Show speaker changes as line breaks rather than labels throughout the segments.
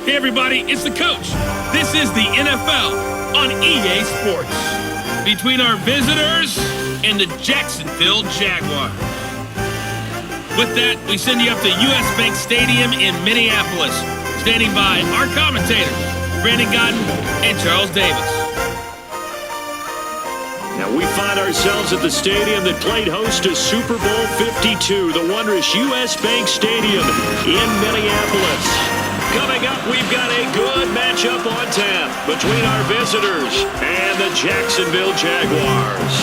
Hey everybody, it's the coach. This is the NFL on EA Sports. Between our visitors and the Jacksonville Jaguars. With that, we send you up to US Bank Stadium in Minneapolis. Standing by our commentators, Brandon Godden and Charles Davis.
Now we find ourselves at the stadium that played host to Super Bowl 52, the wondrous US Bank Stadium in Minneapolis. Coming up, we've got a good matchup on tap between our visitors and the Jacksonville Jaguars.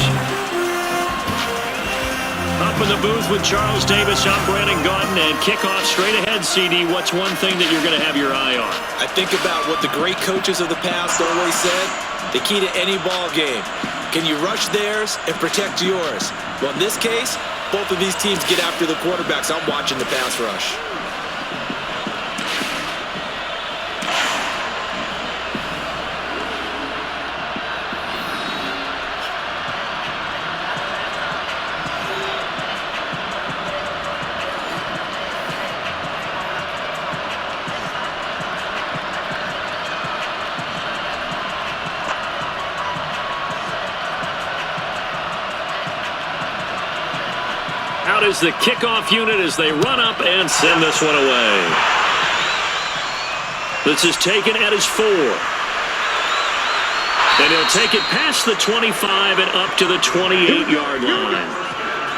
Up in the booth with Charles Davis, I'm Brandon Godden, and kickoff straight ahead, CD. What's one thing that you're going to have your eye on?
I think about what the great coaches of the past always said. The key to any ball game. Can you rush theirs and protect yours? Well, in this case, both of these teams get after the quarterbacks. I'm watching the pass rush.
Out is the kickoff unit as they run up and send this one away. This is taken at his 4. And he'll take it past the 25 and up to the 28-yard line.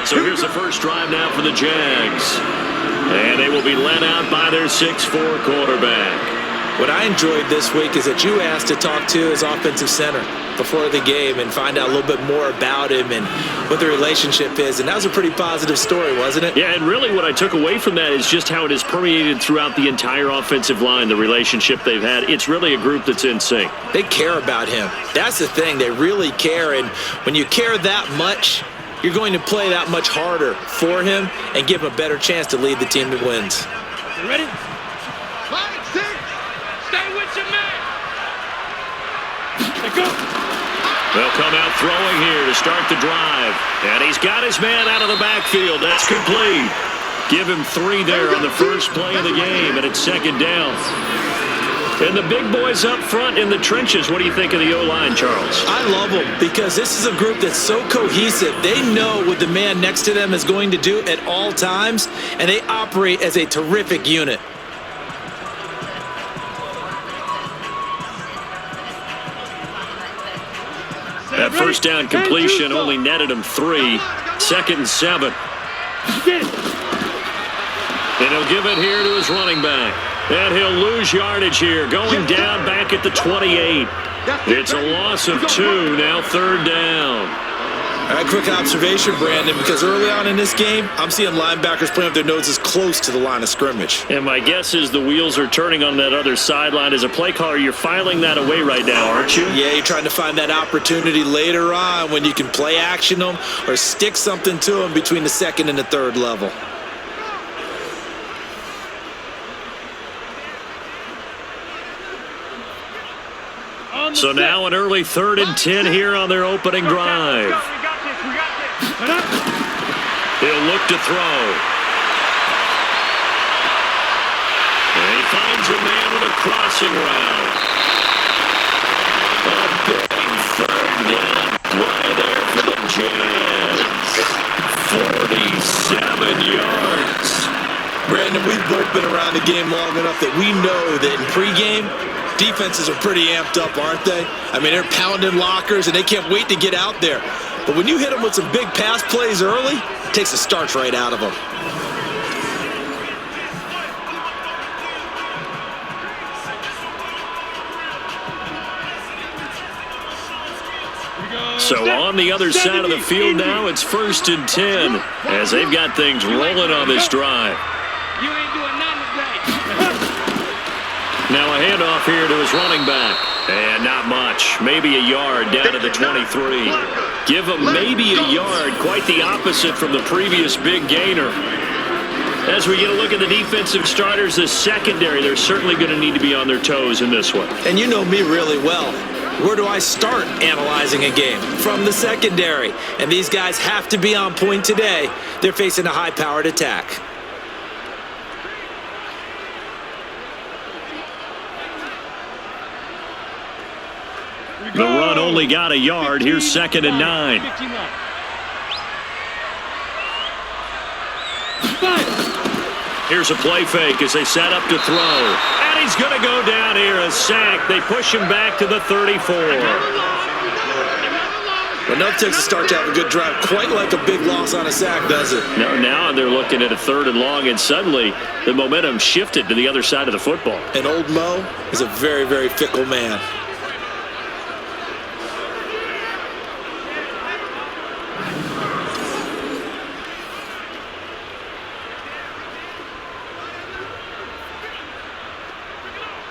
So here's the first drive now for the Jags. And they will be led out by their 6'4 quarterback.
What I enjoyed this week is that you asked to talk to his offensive center before the game and find out a little bit more about him and what the relationship is. And that was a pretty positive story, wasn't it?
Yeah, and really what I took away from that is just how it has permeated throughout the entire offensive line, the relationship they've had. It's really a group that's in sync.
They care about him. That's the thing. They really care. And when you care that much, you're going to play that much harder for him and give him a better chance to lead the team that wins.
You ready? 5, 6. Stay with your man. Let's go.
They'll come out throwing here to start the drive. And he's got his man out of the backfield. That's complete. Give him 3 there on the first play of the game, and it's second down. And the big boys up front in the trenches. What do you think of the O-line, Charles?
I love them because this is a group that's so cohesive. They know what the man next to them is going to do at all times, and they operate as a terrific unit.
That first down completion only netted him 3. Second and 7. And he'll give it here to his running back. And he'll lose yardage here, going down back at the 28. It's a loss of 2, now third down.
All right, quick observation, Brandon, because early on in this game, I'm seeing linebackers playing with their noses close to the line of scrimmage.
And my guess is the wheels are turning on that other sideline. As a play caller, you're filing that away right now, aren't you?
Yeah, you're trying to find that opportunity later on when you can play action them or stick something to them between the second and the third level.
So now an early 3rd and 10 here on their opening drive. He'll look to throw. And he finds a man with a crossing route. A big 3rd down play there for the Jags. 47 yards.
Brandon, we've both been around the game long enough that we know that in pregame, defenses are pretty amped up, aren't they? I mean, they're pounding lockers, and they can't wait to get out there. But when you hit them with some big pass plays early, it takes the starch right out of them.
So on the other side of the field now, it's 1st and 10 as they've got things rolling on this drive.
You ain't doing nothing today.
Now a handoff here to his running back. And not much. Maybe a yard down to the 23. Give him maybe a yard. Quite the opposite from the previous big gainer. As we get a look at the defensive starters, the secondary, they're certainly going to need to be on their toes in this one.
And you know me really well. Where do I start analyzing a game? From the secondary. And these guys have to be on point today. They're facing a high-powered attack.
The run only got a yard. Here's 2nd and 9. Here's a play fake as they set up to throw. And he's going to go down here, a sack. They push him back to the 34.
Well, enough takes to start to have a good drive. Quite like a big loss on a sack, does it?
Now they're looking at a 3rd and long, and suddenly the momentum shifted to the other side of the football.
And old Mo is a very, very fickle man.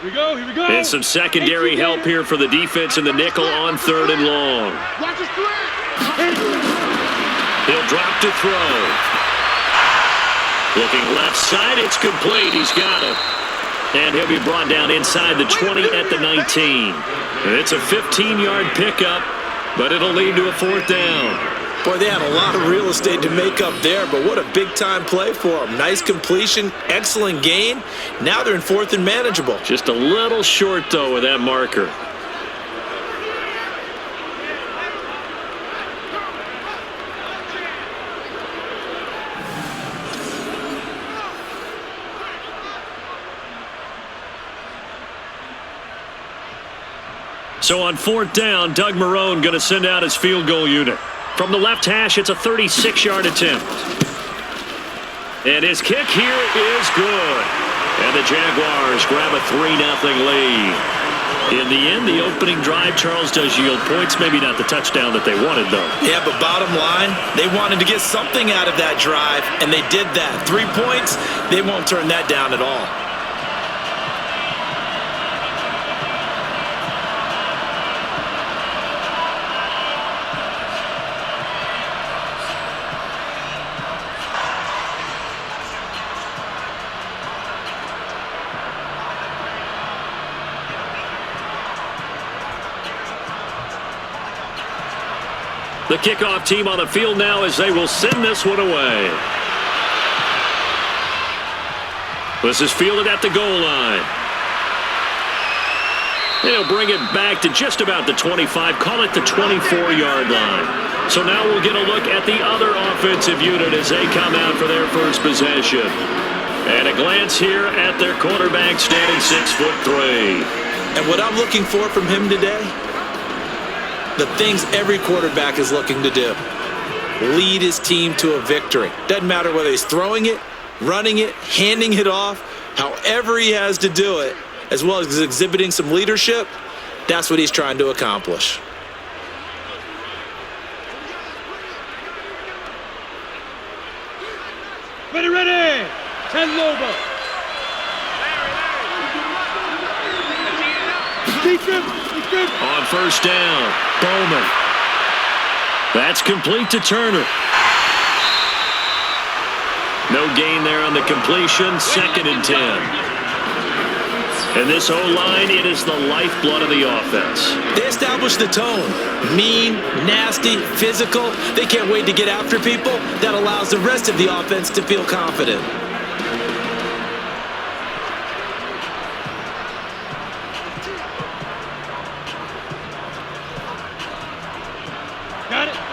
Here we go.
And some secondary help here for the defense in the nickel on 3rd and long. He'll drop to throw. Looking left side, it's complete. He's got it. And he'll be brought down inside the 20 at the 19. It's a 15-yard pickup, but it'll lead to a 4th down.
Boy, they had a lot of real estate to make up there, but what a big-time play for them. Nice completion, excellent gain. Now they're in 4th and manageable.
Just a little short, though, with that marker. So on 4th down, Doug Marrone going to send out his field goal unit. From the left hash, it's a 36-yard attempt. And his kick here is good. And the Jaguars grab a 3-0 lead. In the end, the opening drive, Charles, does yield points. Maybe not the touchdown that they wanted, though.
Yeah, but bottom line, they wanted to get something out of that drive, and they did that. 3 points, they won't turn that down at all.
The kickoff team on the field now as they will send this one away. This is fielded at the goal line. They'll bring it back to just about the 25, call it the 24-yard line. So now we'll get a look at the other offensive unit as they come out for their first possession. And a glance here at their quarterback standing 6'3".
And what I'm looking for from him today, the things every quarterback is looking to do. Lead his team to a victory. Doesn't matter whether he's throwing it, running it, handing it off, however he has to do it, as well as exhibiting some leadership, that's what he's trying to accomplish.
Ready. 10 Lobo.
On 1st down, Bowman. That's complete to Turner. No gain there on the completion. 2nd and 10. And this O-line, it is the lifeblood of the offense.
They established the tone. Mean, nasty, physical. They can't wait to get after people. That allows the rest of the offense to feel confident.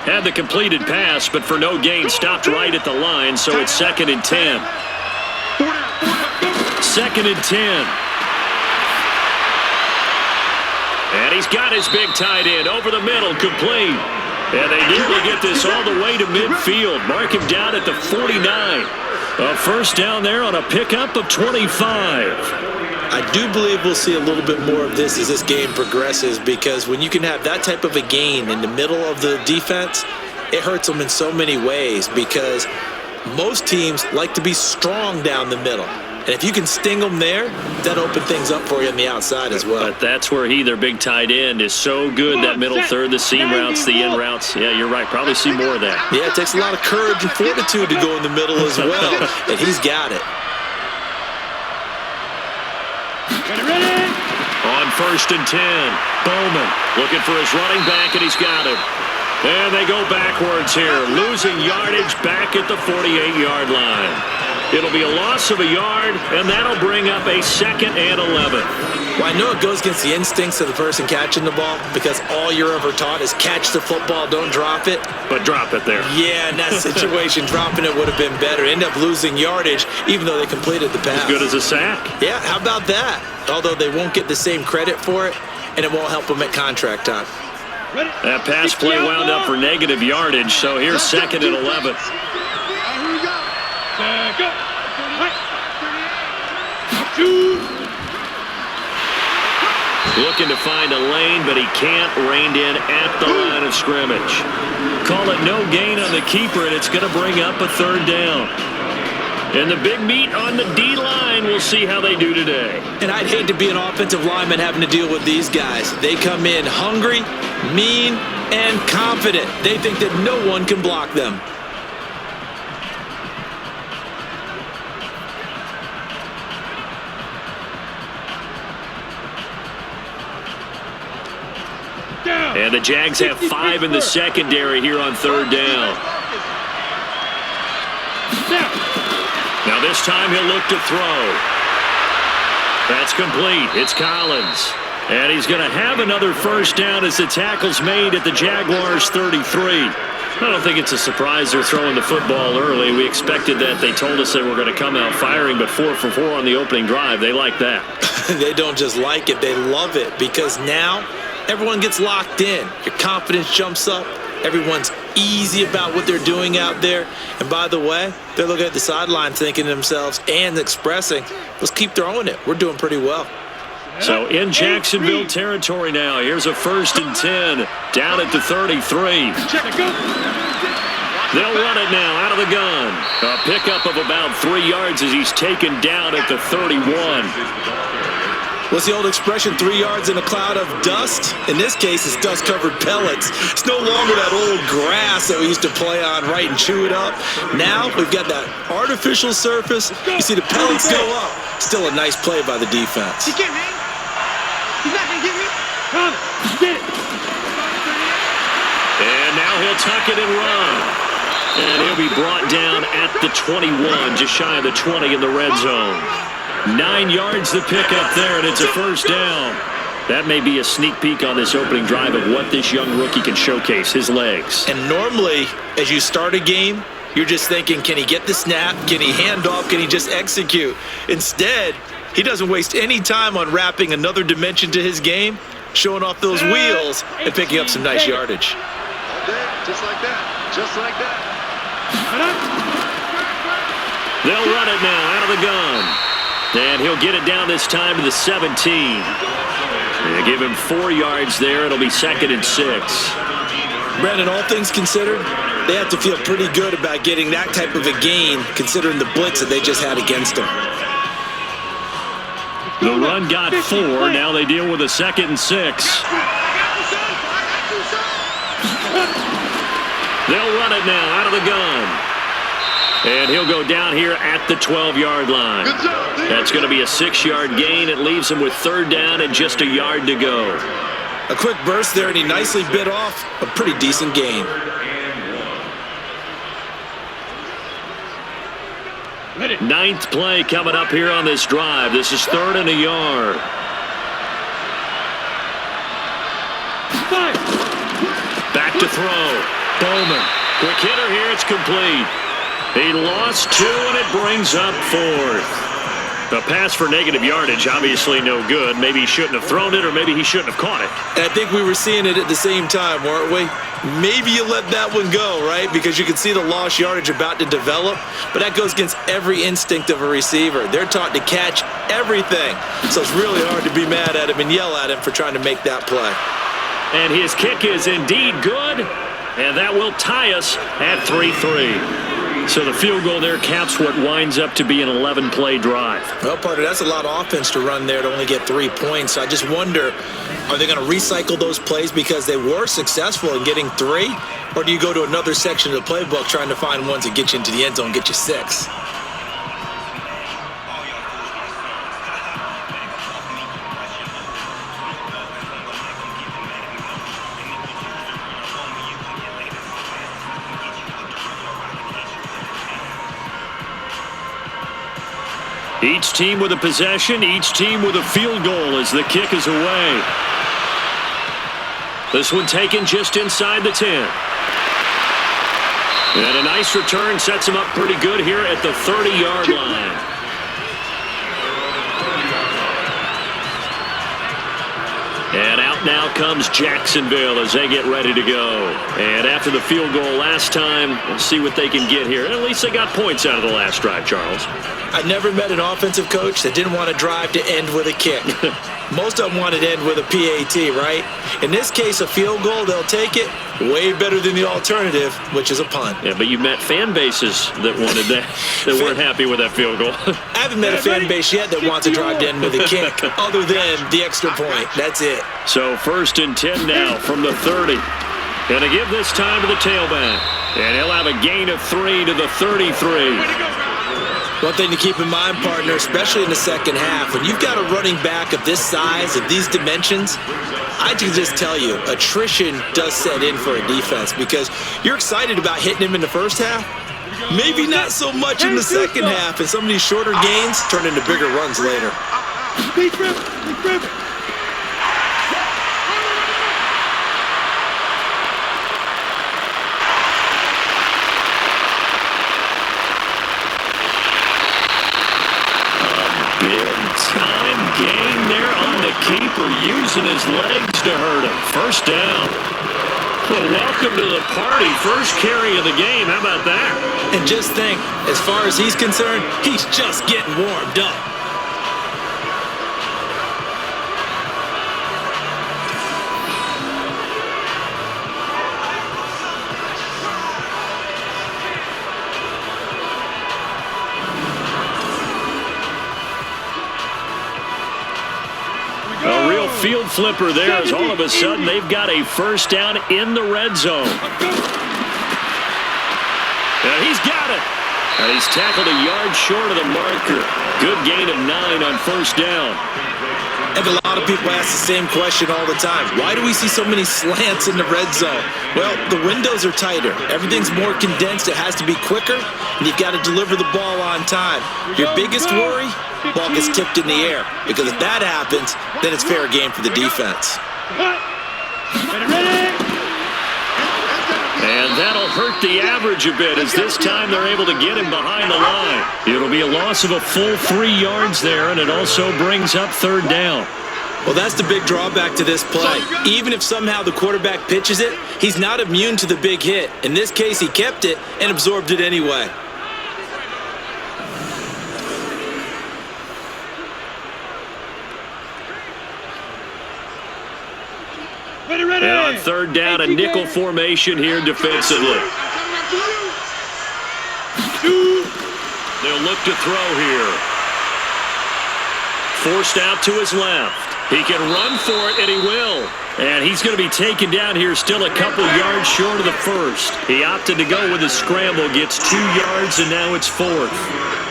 Had the completed pass, but for no gain, stopped right at the line, so it's 2nd and 10. 2nd and 10. And he's got his big tight end over the middle, complete. And they nearly get this all the way to midfield. Mark him down at the 49. A 1st down there on a pickup of 25.
I do believe we'll see a little bit more of this as this game progresses, because when you can have that type of a gain in the middle of the defense, it hurts them in so many ways, because most teams like to be strong down the middle. And if you can sting them there, that opens things up for you on the outside as well.
But that's where their big tight end, is so good, that middle third, the seam routes, the in routes. Yeah, you're right. Probably see more of that.
Yeah, it takes a lot of courage and fortitude to go in the middle as well, and he's got it.
Ready.
On 1st and 10, Bowman looking for his running back, and he's got it. And they go backwards here, losing yardage back at the 48-yard line. It'll be a loss of a yard, and that'll bring up a 2nd and 11.
Well, I know it goes against the instincts of the person catching the ball because all you're ever taught is catch the football, don't drop it.
But drop it there.
Yeah, in that situation, dropping it would have been better. End up losing yardage, even though they completed the pass.
As good as a sack.
Yeah, how about that? Although they won't get the same credit for it, and it won't help them at contract time.
That pass play wound up for negative yardage, so here's 2nd and 11. Looking to find a lane, but he can't. Reined in at the line of scrimmage. Call it no gain on the keeper, and it's going to bring up a 3rd down. And the big meat on the D-line, we'll see how they do today.
And I'd hate to be an offensive lineman having to deal with these guys. They come in hungry, mean, and confident. They think that no one can block them.
And the Jags have 5 in the secondary here on 3rd down. Now this time he'll look to throw. That's complete. It's Collins. And he's going to have another 1st down as the tackle's made at the Jaguars' 33. I don't think it's a surprise they're throwing the football early. We expected that. They told us they were going to come out firing, but 4 for 4 on the opening drive. They like that.
They don't just like it, they love it, because now everyone gets locked in. Your confidence jumps up. Everyone's easy about what they're doing out there. And by the way, they're looking at the sideline thinking to themselves and expressing, let's keep throwing it. We're doing pretty well.
So in Jacksonville territory now, here's a 1st and 10 down at the 33. They'll run it now out of the gun. A pickup of about 3 yards as he's taken down at the 31.
What's the old expression, 3 yards in a cloud of dust? In this case, it's dust-covered pellets. It's no longer that old grass that we used to play on, right, and chew it up. Now we've got that artificial surface. You see the pellets go up. Still a nice play by the defense.
He can't hang. He's not going to get me. Come, get it.
And now he'll tuck it and run. And he'll be brought down at the 21, just shy of the 20 in the red zone. 9 yards to pick up there, and it's a 1st down. That may be a sneak peek on this opening drive of what this young rookie can showcase, his legs.
And normally, as you start a game, you're just thinking, can he get the snap? Can he hand off? Can he just execute? Instead, he doesn't waste any time on wrapping another dimension to his game, showing off those wheels, and picking up some nice yardage.
Just like that. Just like that.
They'll run it now out of the gun. And he'll get it down this time to the 17. They give him 4 yards there. It'll be 2nd and 6.
Brandon, all things considered, they have to feel pretty good about getting that type of a gain, considering the blitz that they just had against them.
The run got 4. Now they deal with a 2nd and 6. They'll run it now out of the gun. And he'll go down here at the 12-yard line. That's going to be a 6-yard gain. It leaves him with 3rd down and just a yard to go.
A quick burst there, and he nicely bit off a pretty decent gain.
Ninth play coming up here on this drive. This is 3rd and a yard. Back to throw. Bowman. Quick hitter here. It's complete. He lost 2, and it brings up 4th. The pass for negative yardage, obviously no good. Maybe he shouldn't have thrown it, or maybe he shouldn't have caught it.
And I think we were seeing it at the same time, weren't we? Maybe you let that one go, right? Because you can see the lost yardage about to develop. But that goes against every instinct of a receiver. They're taught to catch everything. So it's really hard to be mad at him and yell at him for trying to make that play.
And his kick is indeed good. And that will tie us at 3-3. So the field goal there caps what winds up to be an 11-play drive.
Well, partner, that's a lot of offense to run there to only get 3 points. I just wonder, are they going to recycle those plays because they were successful in getting 3? Or do you go to another section of the playbook trying to find ones that get you into the end zone and get you 6?
Each team with a possession, each team with a field goal as the kick is away. This one taken just inside the 10. And a nice return sets him up pretty good here at the 30-yard line. And out now comes Jacksonville as they get ready to go. And after the field goal last time, we'll see what they can get here. At least they got points out of the last drive, Charles.
I never met an offensive coach that didn't want to drive to end with a kick. Most of them wanted to end with a PAT, right? In this case, a field goal, they'll take it. Way better than the alternative, which is a punt.
Yeah, but you met fan bases that wanted that, that weren't happy with that field goal.
I haven't met a fan base yet that wants to drive to end with a kick, other than the extra point. That's it.
So 1st and 10 now from the 30. Gonna give this time to the tailback. And he'll have a gain of 3 to the 33.
One thing to keep in mind, partner, especially in the second half, when you've got a running back of this size, of these dimensions, I can just tell you, attrition does set in for a defense because you're excited about hitting him in the first half. Maybe not so much in the second half, and some of these shorter gains turn into bigger runs later.
Big rip, big rip.
Time gain there on the keeper, using his legs to hurt him. First down. Well, welcome to the party. First carry of the game. How about that?
And just think, as far as he's concerned, he's just getting warmed up.
A real field flipper there as all of a sudden they've got a first down in the red zone. And he's got it. And he's tackled a yard short of the marker. Good gain of 9 on first down.
And a lot of people ask the same question all the time. Why do we see so many slants in the red zone? Well, the windows are tighter. Everything's more condensed. It has to be quicker, and you've got to deliver the ball on time. Your biggest worry? Ball gets tipped in the air. Because if that happens, then it's fair game for the defense.
And that'll hurt the average a bit as this time they're able to get him behind the line. It'll be a loss of a full 3 yards there, and it also brings up third down.
Well, that's the big drawback to this play. Even if somehow the quarterback pitches it, he's not immune to the big hit. In this case, he kept it and absorbed it anyway.
And on third down, a nickel formation here defensively. They'll look to throw here. Forced out to his left. He can run for it, and he will. And he's going to be taken down here still a couple yards short of the first. He opted to go with a scramble, gets 2 yards, and now it's 4th.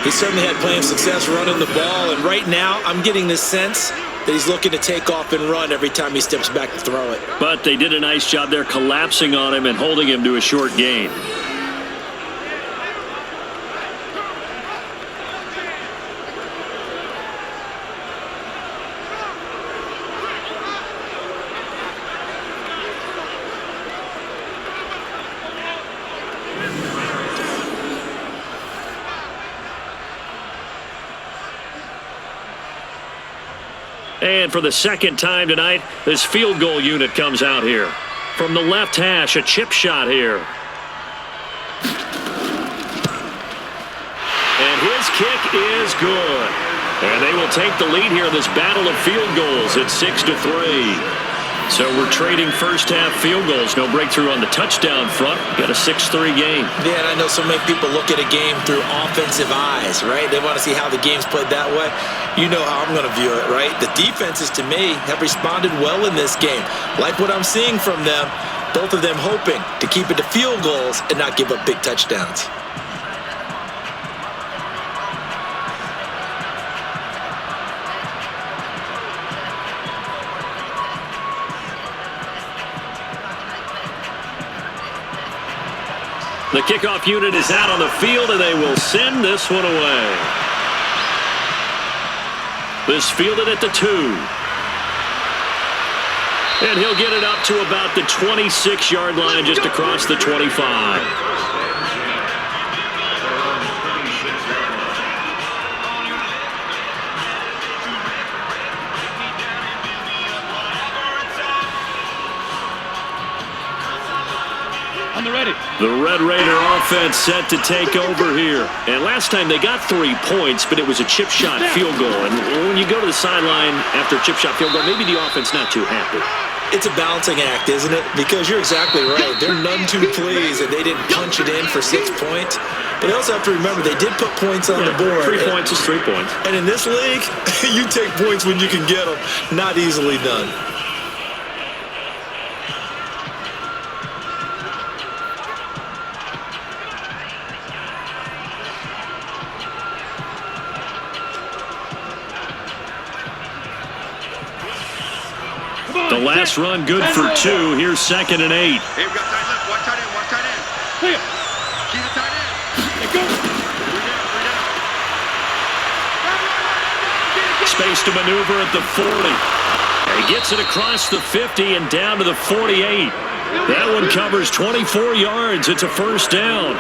He certainly had plenty of success running the ball, and right now I'm getting the sense that he's looking to take off and run every time he steps back to throw it.
But they did a nice job there collapsing on him and holding him to a short gain. And for the second time tonight, this field goal unit comes out here. From the left hash, a chip shot here. And his kick is good. And they will take the lead here in this battle of field goals at 6-3. So we're trading first half field goals. No breakthrough on the touchdown front. Got a 6-3 game.
Yeah, and I know so many people look at a game through offensive eyes, right? They want to see how the game's played that way. You know how I'm going to view it, right? The defenses, to me, have responded well in this game. Like what I'm seeing from them, both of them hoping to keep it to field goals and not give up big touchdowns.
The kickoff unit is out on the field, and they will send this one away. This fielded at the 2. And he'll get it up to about the 26-yard line, just across the 25. The Red Raider offense set to take over here. And last time they got 3 points, but it was a chip shot field goal. And when you go to the sideline after a chip shot field goal, maybe the offense not too happy.
It's a balancing act, isn't it? Because you're exactly right. They're none too pleased, and they didn't punch it in for 6 points. But they also have to remember they did put points on the board.
3 points is 3 points.
And in this league, you take points when you can get them. Not easily done.
The last run good for 2. Here's 2nd and 8.
Hey, we got tight left. Watch tight end. Watch tight end. Keep the tight end. Let's go.
Space to maneuver at the 40. And he gets it across the 50 and down to the 48. That one covers 24 yards. It's a first down.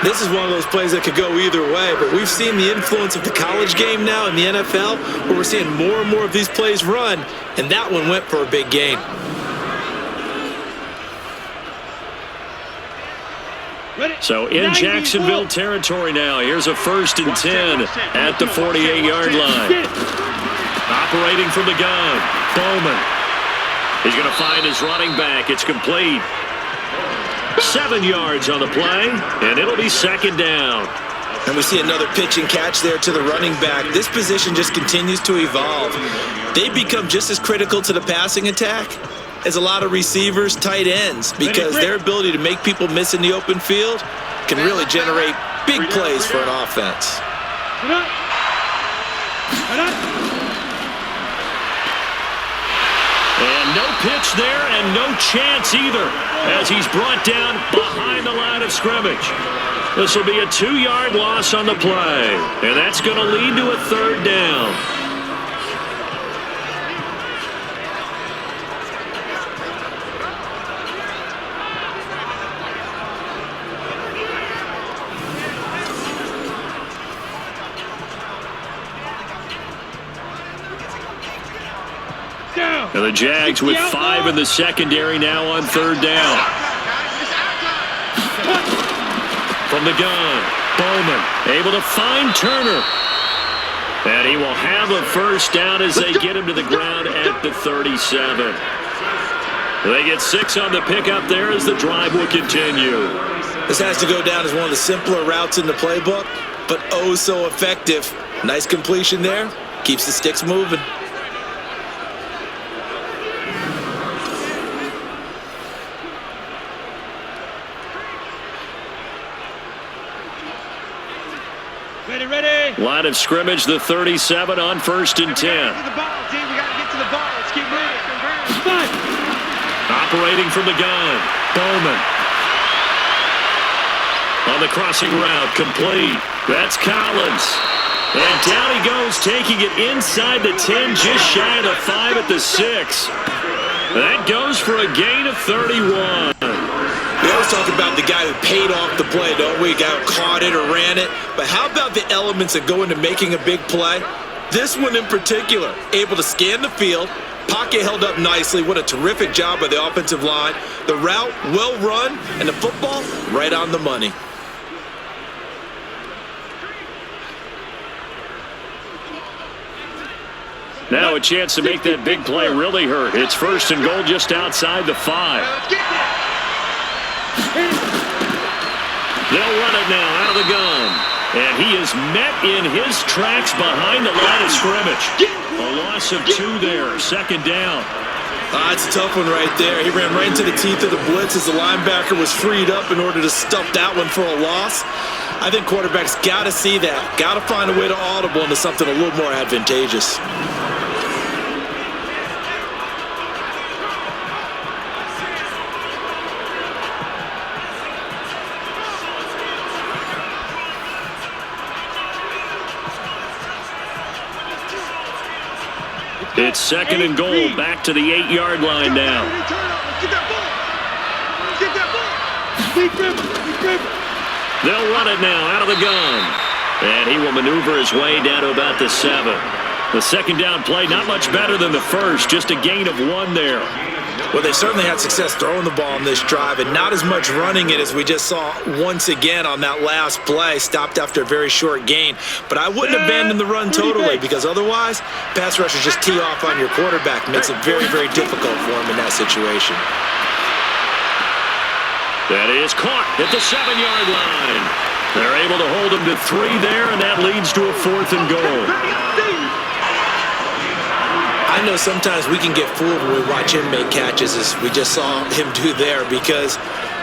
This is one of those plays that could go either way, but we've seen the influence of the college game now in the NFL, where we're seeing more and more of these plays run, and that one went for a big gain.
So in Jacksonville territory now, here's a 1st and 10 at the 48-yard line. Operating from the gun, Bowman. He's going to find his running back. It's complete. 7 yards on the play, and it'll be 2nd down.
And we see another pitch and catch there to the running back. This position just continues to evolve. They become just as critical to the passing attack as a lot of receivers, tight ends, because their ability to make people miss in the open field can really generate big plays for an offense.
And no pitch there and no chance either, as he's brought down behind the line of scrimmage. This will be a 2-yard loss on the play, and that's going to lead to a 3rd down. And the Jags with 5 in the secondary now on 3rd down. From the gun, Bowman able to find Turner. And he will have a first down as they get him to the ground at the 37. They get 6 on the pickup there as the drive will continue.
This has to go down as one of the simpler routes in the playbook, but oh so effective. Nice completion there. Keeps the sticks moving.
Line of scrimmage, the 37 on 1st and 10.
We got to get to the ball. Let's keep moving.
Operating from the gun, Bowman. On the crossing route, complete. That's Collins. And down he goes, taking it inside the 10, just shy of the 5 at the 6. That goes for a gain of 31.
We always talk about the guy who paid off the play, don't we? The guy who caught it or ran it. But how about the elements that go into making a big play? This one in particular, able to scan the field, pocket held up nicely. What a terrific job by the offensive line. The route, well run, and the football, right on the money.
Now a chance to make that big play really hurt. It's 1st and goal just outside the 5. They'll run it now out of the gun. And he is met in his tracks behind the line of scrimmage. A loss of 2 there, 2nd down.
It's a tough one right there. He ran right into the teeth of the blitz as the linebacker was freed up in order to stuff that one for a loss. I think quarterbacks got to see that. Got to find a way to audible into something a little more advantageous.
It's second and goal, back to the 8-yard line now.
Get that ball. Get that ball.
They'll run it now out of the gun. And he will maneuver his way down to about the 7. The second down play, not much better than the first, just a gain of 1 there.
Well, they certainly had success throwing the ball on this drive and not as much running it as we just saw once again on that last play, stopped after a very short gain. But I wouldn't abandon the run totally because otherwise, pass rushers just tee off on your quarterback. Makes it very, very difficult for him in that situation.
That is caught at the 7-yard line. They're able to hold him to 3 there, and that leads to a 4th and goal.
I know sometimes we can get fooled when we watch him make catches, as we just saw him do there, because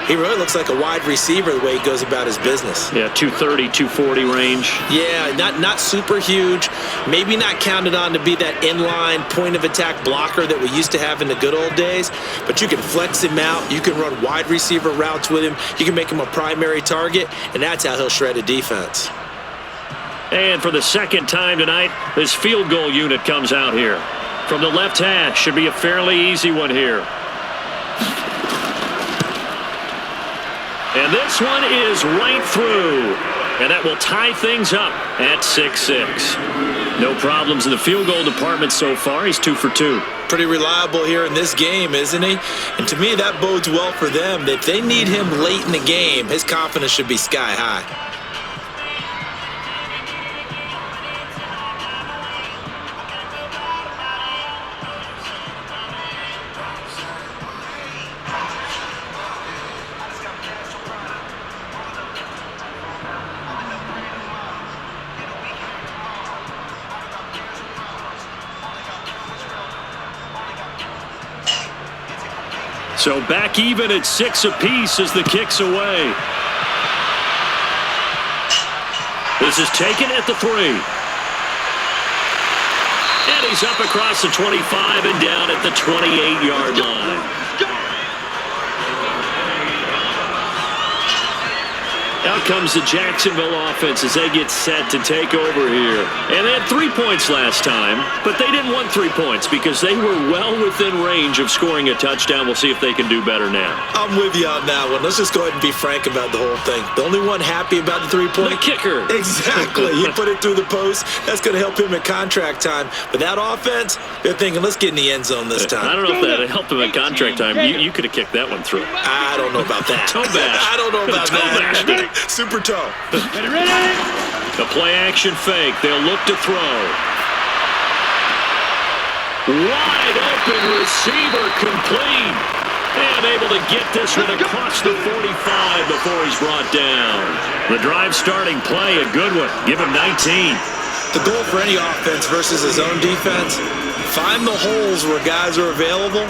he really looks like a wide receiver the way he goes about his business.
Yeah, 230, 240 range.
Yeah, not super huge, maybe not counted on to be that inline point-of-attack blocker that we used to have in the good old days, but you can flex him out, you can run wide receiver routes with him, you can make him a primary target, and that's how he'll shred a defense.
And for the second time tonight, this field goal unit comes out here. From the left hash, should be a fairly easy one here. And this one is right through. And that will tie things up at 6-6. No problems in the field goal department so far. He's 2 for 2.
Pretty reliable here in this game, isn't he? And to me, that bodes well for them. If they need him late in the game, his confidence should be sky high.
So back even at 6 apiece as the kick's away. This is taken at the 3. And he's up across the 25 and down at the 28-yard line. Out comes the Jacksonville offense as they get set to take over here. And they had 3 points last time, but they didn't want 3 points because they were well within range of scoring a touchdown. We'll see if they can do better now.
I'm with you on that one. Let's just go ahead and be frank about the whole thing. The only one happy about the 3-point?
The kicker.
Exactly. You put it through the post. That's going to help him at contract time. But that offense, they're thinking, let's get in the end zone this time.
I don't know if that helped him at contract time. You could have kicked that one through.
I don't know about that.
Toe bash.
I don't know about
Toe
that.
bash.
Super toe.
Ready?
The play action fake. They'll look to throw. Wide open receiver complete. And able to get this one across the 45 before he's brought down. The drive starting play, a good one. Give him 19.
The goal for any offense versus his own defense, find the holes where guys are available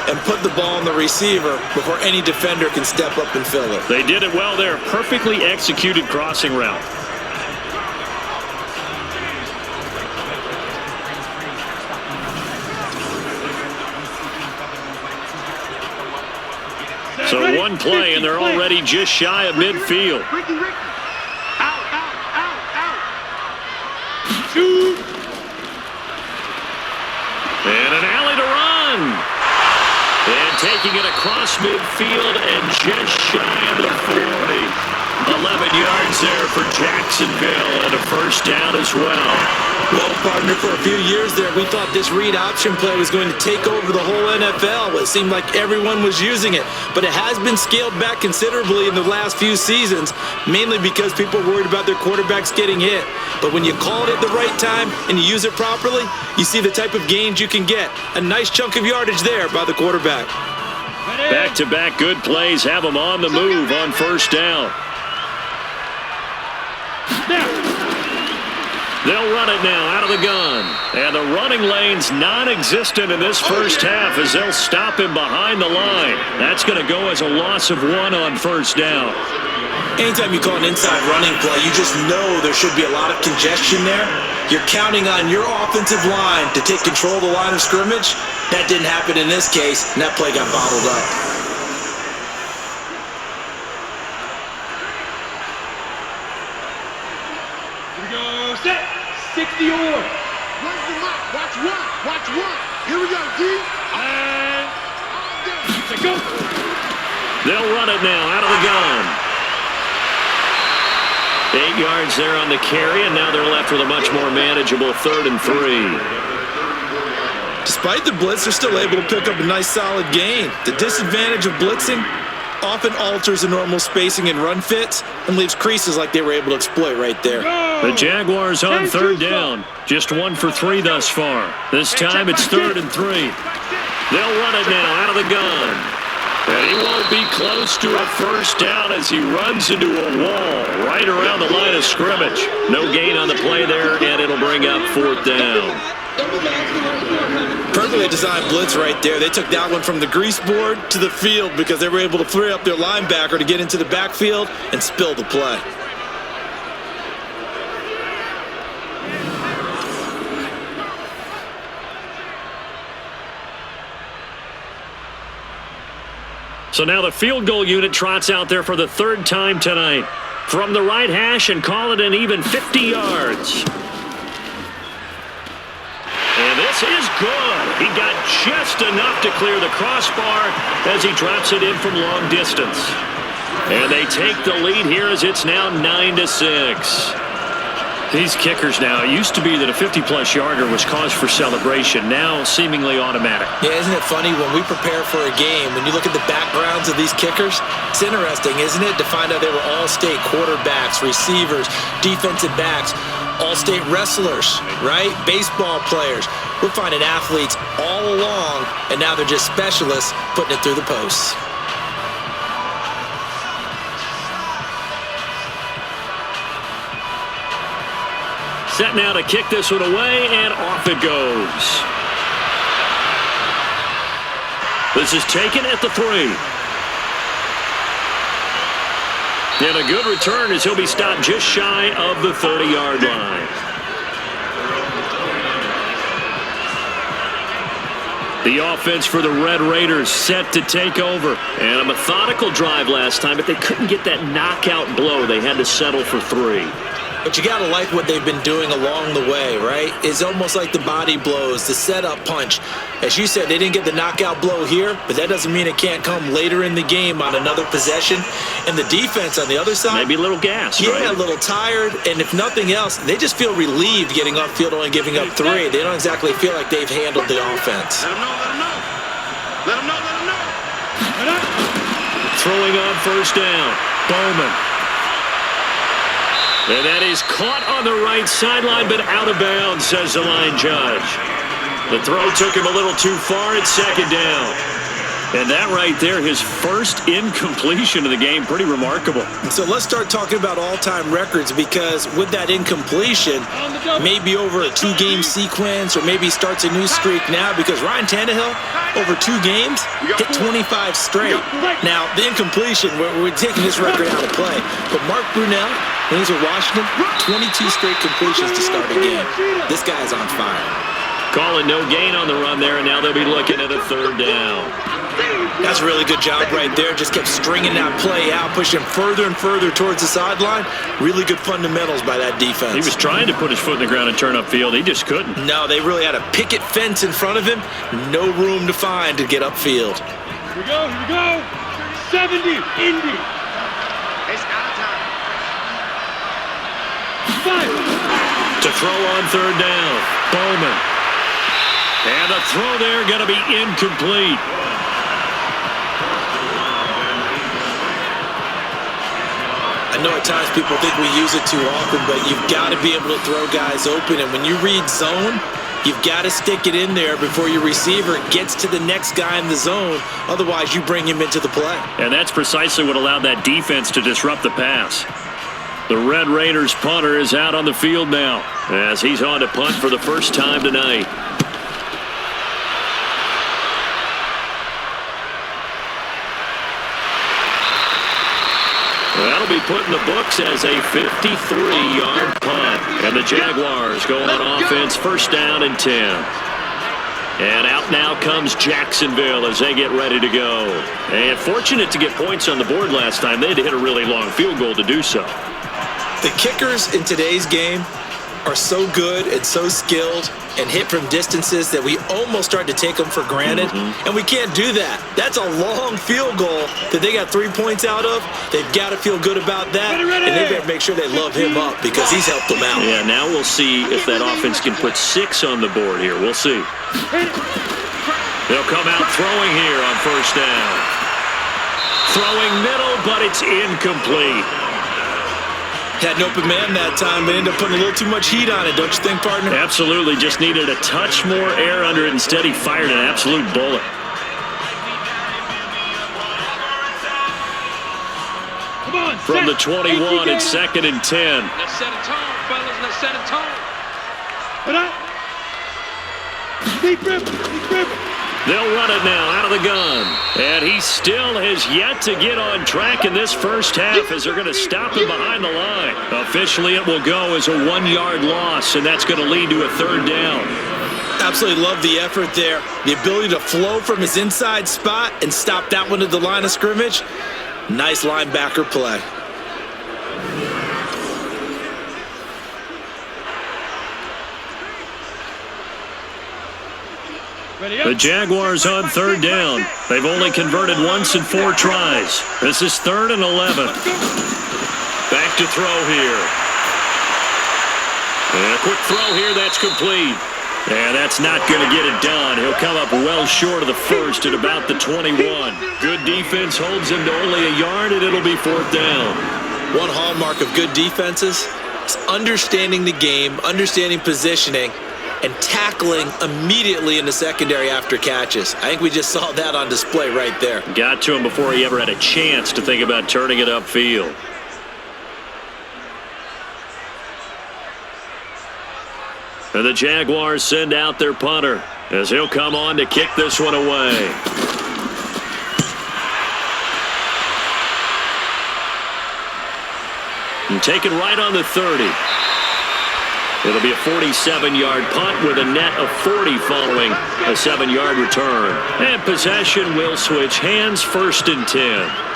and put the ball on the receiver before any defender can step up and fill it.
They did it well there. Perfectly executed crossing route. So one play, and they're already just shy of midfield.
Ricky. Out.
Shoot.
And an alley to run. And taking it across midfield and just shy of the 40. 11 yards there for Jacksonville and a first down as well.
Well, partner, for a few years there, we thought this read option play was going to take over the whole NFL. It seemed like everyone was using it, but it has been scaled back considerably in the last few seasons, mainly because people are worried about their quarterbacks getting hit. But when you call it at the right time and you use it properly, you see the type of gains you can get. A nice chunk of yardage there by the quarterback.
Back-to-back good plays have them on the move on first down. They'll run it now out of the gun. And the running lane's non-existent in this first half as they'll stop him behind the line. That's going to go as a loss of 1 on first down.
Anytime you call an inside running play, you just know there should be a lot of congestion there. You're counting on your offensive line to take control of the line of scrimmage. That didn't happen in this case, and that play got bottled up.
Here we go. Set. 60 or.
Run the lock. Watch one. Watch one. Here we go, D.
And go.
They'll run it now out of the gun. 8 yards there on the carry, and now they're left with a much more manageable 3rd and 3.
Despite the blitz, they're still able to pick up a nice solid gain. The disadvantage of blitzing often alters the normal spacing and run fits and leaves creases like they were able to exploit right there.
The Jaguars on 3rd down. Just 1 for 3 thus far. This time it's 3rd and 3. They'll run it now out of the gun. And he won't be close to a first down as he runs into a wall right around the line of scrimmage. No gain on the play there, and it'll bring up 4th down.
Perfectly designed blitz right there. They took that one from the grease board to the field because they were able to free up their linebacker to get into the backfield and spill the play.
So now the field goal unit trots out there for the 3rd time tonight. From the right hash and call it an even 50 yards. And this is good. He got just enough to clear the crossbar as he drops it in from long distance. And they take the lead here as it's now 9-6. These kickers now, it used to be that a 50-plus yarder was cause for celebration, now seemingly automatic.
Yeah, isn't it funny when we prepare for a game, when you look at the backgrounds of these kickers, it's interesting, isn't it, to find out they were all-state quarterbacks, receivers, defensive backs, all-state wrestlers, right? Baseball players. We're finding athletes all along, and now they're just specialists putting it through the posts.
Set now to kick this one away, and off it goes. This is taken at the 3. And a good return as he'll be stopped just shy of the 30-yard line. The offense for the Red Raiders set to take over. And a methodical drive last time, but they couldn't get that knockout blow. They had to settle for 3.
But you got to like what they've been doing along the way, right? It's almost like the body blows, the setup punch. As you said, they didn't get the knockout blow here, but that doesn't mean it can't come later in the game on another possession. And the defense on the other side,
maybe a little gas,
yeah,
right?
A little tired. And if nothing else, they just feel relieved getting upfield only giving up 3. They don't exactly feel like they've handled the offense.
Let them know, let them know. Let them know, let them know.
Throwing on 1st down, Bowman. And that is caught on the right sideline, but out of bounds, says the line judge. The throw took him a little too far at 2nd down. And that right there, his first incompletion of the game, pretty remarkable.
So let's start talking about all-time records, because with that incompletion, maybe over a 2-game sequence, or maybe starts a new streak now, because Ryan Tannehill, over 2 games, hit 25 straight. Now, the incompletion, we're taking this record out of play. But Mark Brunell, when he's with Washington, 22 straight completions to start a game. This guy's on fire.
Calling no gain on the run there, and now they'll be looking at a 3rd down.
That's a really good job right there. Just kept stringing that play out, pushing further and further towards the sideline. Really good fundamentals by that defense.
He was trying to put his foot in the ground and turn upfield. He just couldn't.
No, they really had a picket fence in front of him. No room to find to get upfield.
Here we go, here we go. 70, Indy.
It's out of time.
5.
To throw on 3rd down, Bowman. And the throw there going to be incomplete.
I know at times people think we use it too often, but you've got to be able to throw guys open. And when you read zone, you've got to stick it in there before your receiver gets to the next guy in the zone. Otherwise, you bring him into the play.
And that's precisely what allowed that defense to disrupt the pass. The Red Raiders punter is out on the field now as he's on to punt for the first time tonight. That'll be put in the books as a 53-yard punt. And the Jaguars go on offense, 1st down and 10. And out now comes Jacksonville as they get ready to go. And fortunate to get points on the board last time. They had to hit a really long field goal to do so.
The kickers in today's game are so good and so skilled and hit from distances that we almost start to take them for granted, and we can't do that. That's a long field goal that they got 3 points out of. They've got to feel good about that, and they better make sure they love him up because he's helped them out.
Yeah, now we'll see if that offense can put 6 on the board here. We'll see. They'll come out throwing here on first down. Throwing middle, but it's incomplete.
Had an open man that time, but ended up putting a little too much heat on it, don't you think, partner?
Absolutely. Just needed a touch more air under it. Instead, he fired an absolute bullet.
Come on,
From the 21, it's 2nd and 10.
Let's set a tone, fellas. Let's set a tone.
Put up. Deep rip. Deep rip.
They'll run it now out of the gun. And he still has yet to get on track in this first half as they're going to stop him behind the line. Officially, it will go as a 1-yard loss, and that's going to lead to a 3rd down.
Absolutely love the effort there. The ability to flow from his inside spot and stop that one at the line of scrimmage. Nice linebacker play.
The Jaguars on 3rd down. They've only converted once in 4 tries. This is 3rd and 11. Back to throw here. And a quick throw here, that's complete. And that's not going to get it done. He'll come up well short of the first at about the 21. Good defense holds him to only a yard, and it'll be 4th down.
One hallmark of good defenses is understanding the game, understanding positioning, and tackling immediately in the secondary after catches. I think we just saw that on display right there.
Got to him before he ever had a chance to think about turning it upfield. And the Jaguars send out their punter as he'll come on to kick this one away. And taken right on the 30. It'll be a 47-yard punt with a net of 40 following a 7-yard return. And possession will switch hands, 1st and 10.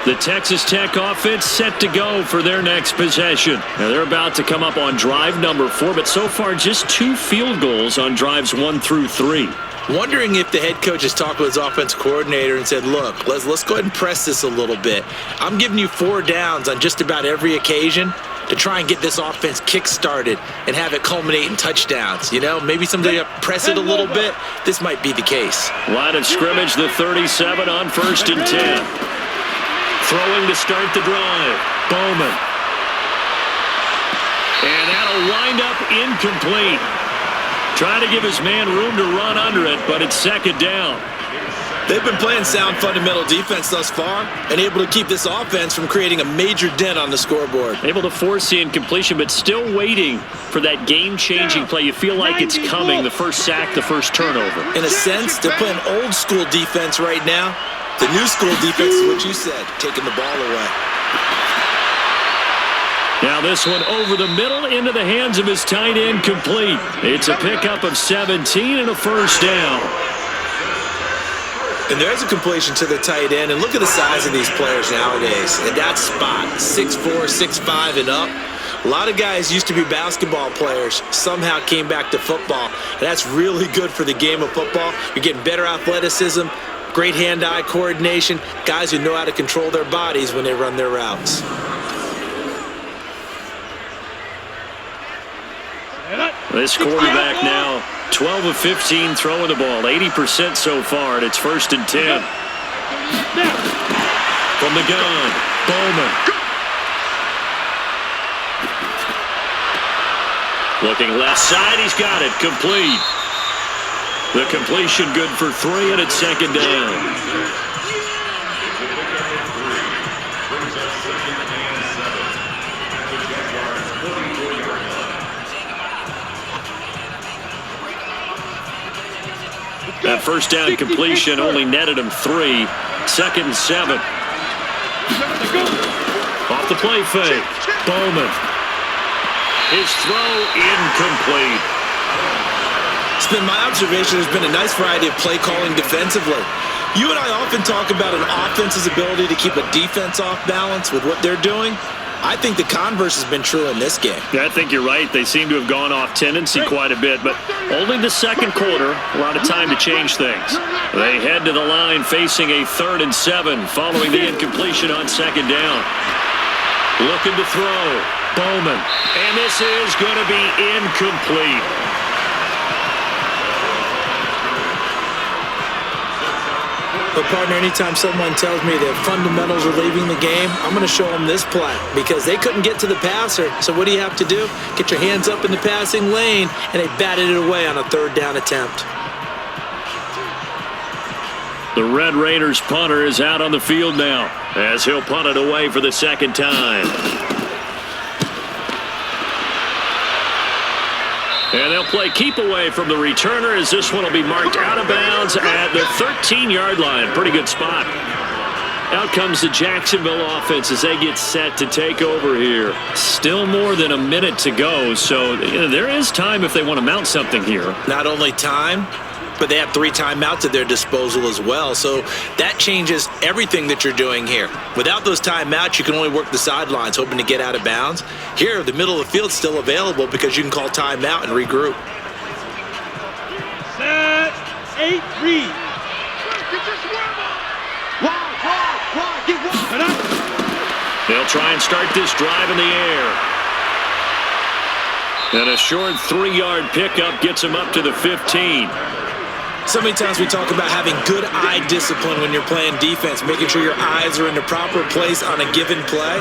The Texas Tech offense set to go for their next possession. Now they're about to come up on drive number 4, but so far just 2 field goals on drives 1 through 3.
Wondering if the head coach has talked with his offense coordinator and said, look, let's go ahead and press this a little bit. I'm giving you 4 downs on just about every occasion to try and get this offense kick-started and have it culminate in touchdowns. You know, maybe somebody press it a little bit. This might be the case.
Line of scrimmage, the 37 on 1st and 10. Throwing to start the drive. Bowman. And that'll wind up incomplete. Trying to give his man room to run under it, but it's 2nd down.
They've been playing sound fundamental defense thus far and able to keep this offense from creating a major dent on the scoreboard.
Able to force the incompletion, but still waiting for that game-changing play. You feel like it's coming, the first sack, the first turnover.
In a sense, they're playing old-school defense right now. The new school defense is what you said, taking the ball away.
Now this one over the middle into the hands of his tight end, complete. It's a pickup of 17 and a 1st down.
And there's a completion to the tight end. And look at the size of these players nowadays. And that spot, 6'4", 6'5", and up. A lot of guys used to be basketball players, somehow came back to football. And that's really good for the game of football. You're getting better athleticism, great hand-eye coordination, guys who know how to control their bodies when they run their routes.
This quarterback now 12 of 15 throwing the ball, 80% so far, and it's 1st and 10. From the gun, Bowman. Looking left side, he's got it, complete. The completion good for 3, and it's 2nd down. That first down completion only netted him 3. 2nd and 7. Off the play fake. Bowman. His throw incomplete.
It's been my observation there's been a nice variety of play calling defensively. You and I often talk about an offense's ability to keep a defense off balance with what they're doing. I think the converse has been true in this game.
Yeah, I think you're right. They seem to have gone off tendency quite a bit, but only the second quarter, a lot of time to change things. They head to the line facing a 3rd and 7 following the incompletion on 2nd down. Looking to throw. Bowman. And this is going to be incomplete.
But, partner, anytime someone tells me that fundamentals are leaving the game, I'm going to show them this play because they couldn't get to the passer. So what do you have to do? Get your hands up in the passing lane, and they batted it away on a 3rd down attempt.
The Red Raiders punter is out on the field now as he'll punt it away for the 2nd time. And they'll play keep away from the returner as this one will be marked out of bounds at the 13-yard line. Pretty good spot. Out comes the Jacksonville offense as they get set to take over here. Still more than a minute to go, so there is time if they want to mount something here.
Not only time, but they have 3 timeouts at their disposal as well. So that changes everything that you're doing here. Without those timeouts, you can only work the sidelines, hoping to get out of bounds. Here, the middle of the field's still available because you can call timeout and regroup.
Set, 8, read.
They'll try and start this drive in the air. And a short 3-yard pickup gets him up to the 15.
So many times we talk about having good eye discipline when you're playing defense, making sure your eyes are in the proper place on a given play.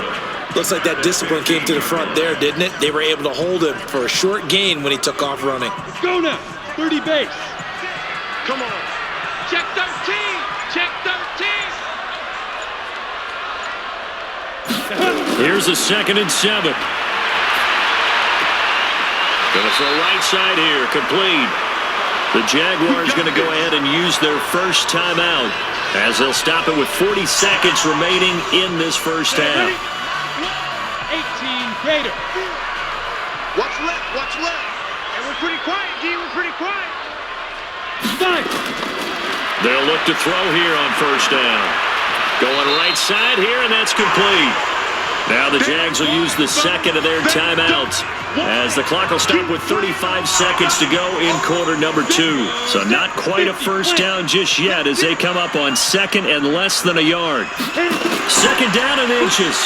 Looks like that discipline came to the front there, didn't it? They were able to hold him for a short gain when he took off running.
Let's go now. 30 base.
Come on. Check 13. Check 13.
Here's a 2nd and 7. Gonna throw right side here, complete. The Jaguars going to go ahead and use their first timeout as they'll stop it with 40 seconds remaining in this first half.
18 Raider.
Watch left. Watch left. And we're pretty quiet, D. We're pretty quiet.
5.
They'll look to throw here on 1st down. Going right side here, and that's complete. Now the Jags will use the 2nd of their timeouts as the clock will stop with 35 seconds to go in quarter number 2. So not quite a first down just yet as they come up on 2nd and less than a yard. 2nd down and inches.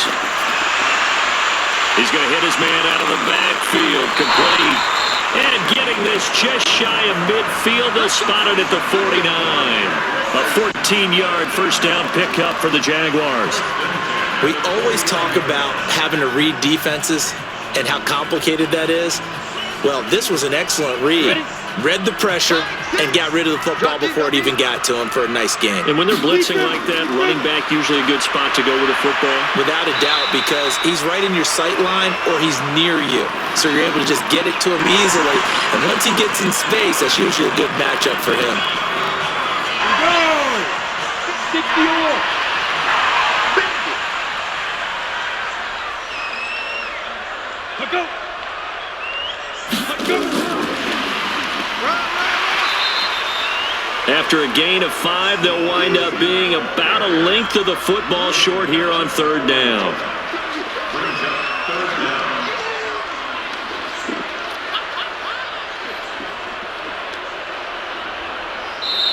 He's going to hit his man out of the backfield, complete. And getting this just shy of midfield, they'll spot it at the 49. A 14-yard first down pickup for the Jaguars.
We always talk about having to read defenses and how complicated that is. Well, this was an excellent read. Read the pressure and got rid of the football before it even got to him for a nice gain.
And when they're blitzing like that, running back usually a good spot to go with a football?
Without a doubt, because he's right in your sight line or he's near you. So you're able to just get it to him easily. And once he gets in space, that's usually a good matchup for him.
Go! 60-or. Go! Go!
After a gain of 5, they'll wind up being about a length of the football short here on 3rd down.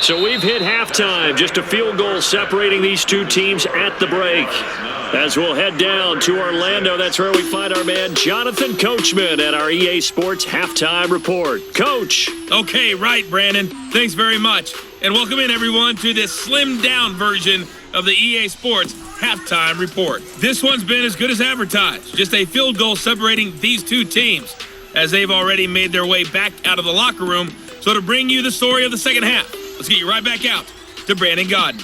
So we've hit halftime, just a field goal separating these two teams at the break. As we'll head down to Orlando, that's where we find our man Jonathan Coachman at our EA Sports Halftime Report. Coach.
Okay, right, Brandon. Thanks very much. And welcome in, everyone, to this slimmed-down version of the EA Sports Halftime Report. This one's been as good as advertised. Just a field goal separating these two teams as they've already made their way back out of the locker room. So to bring you the story of the second half, let's get you right back out to Brandon Godden.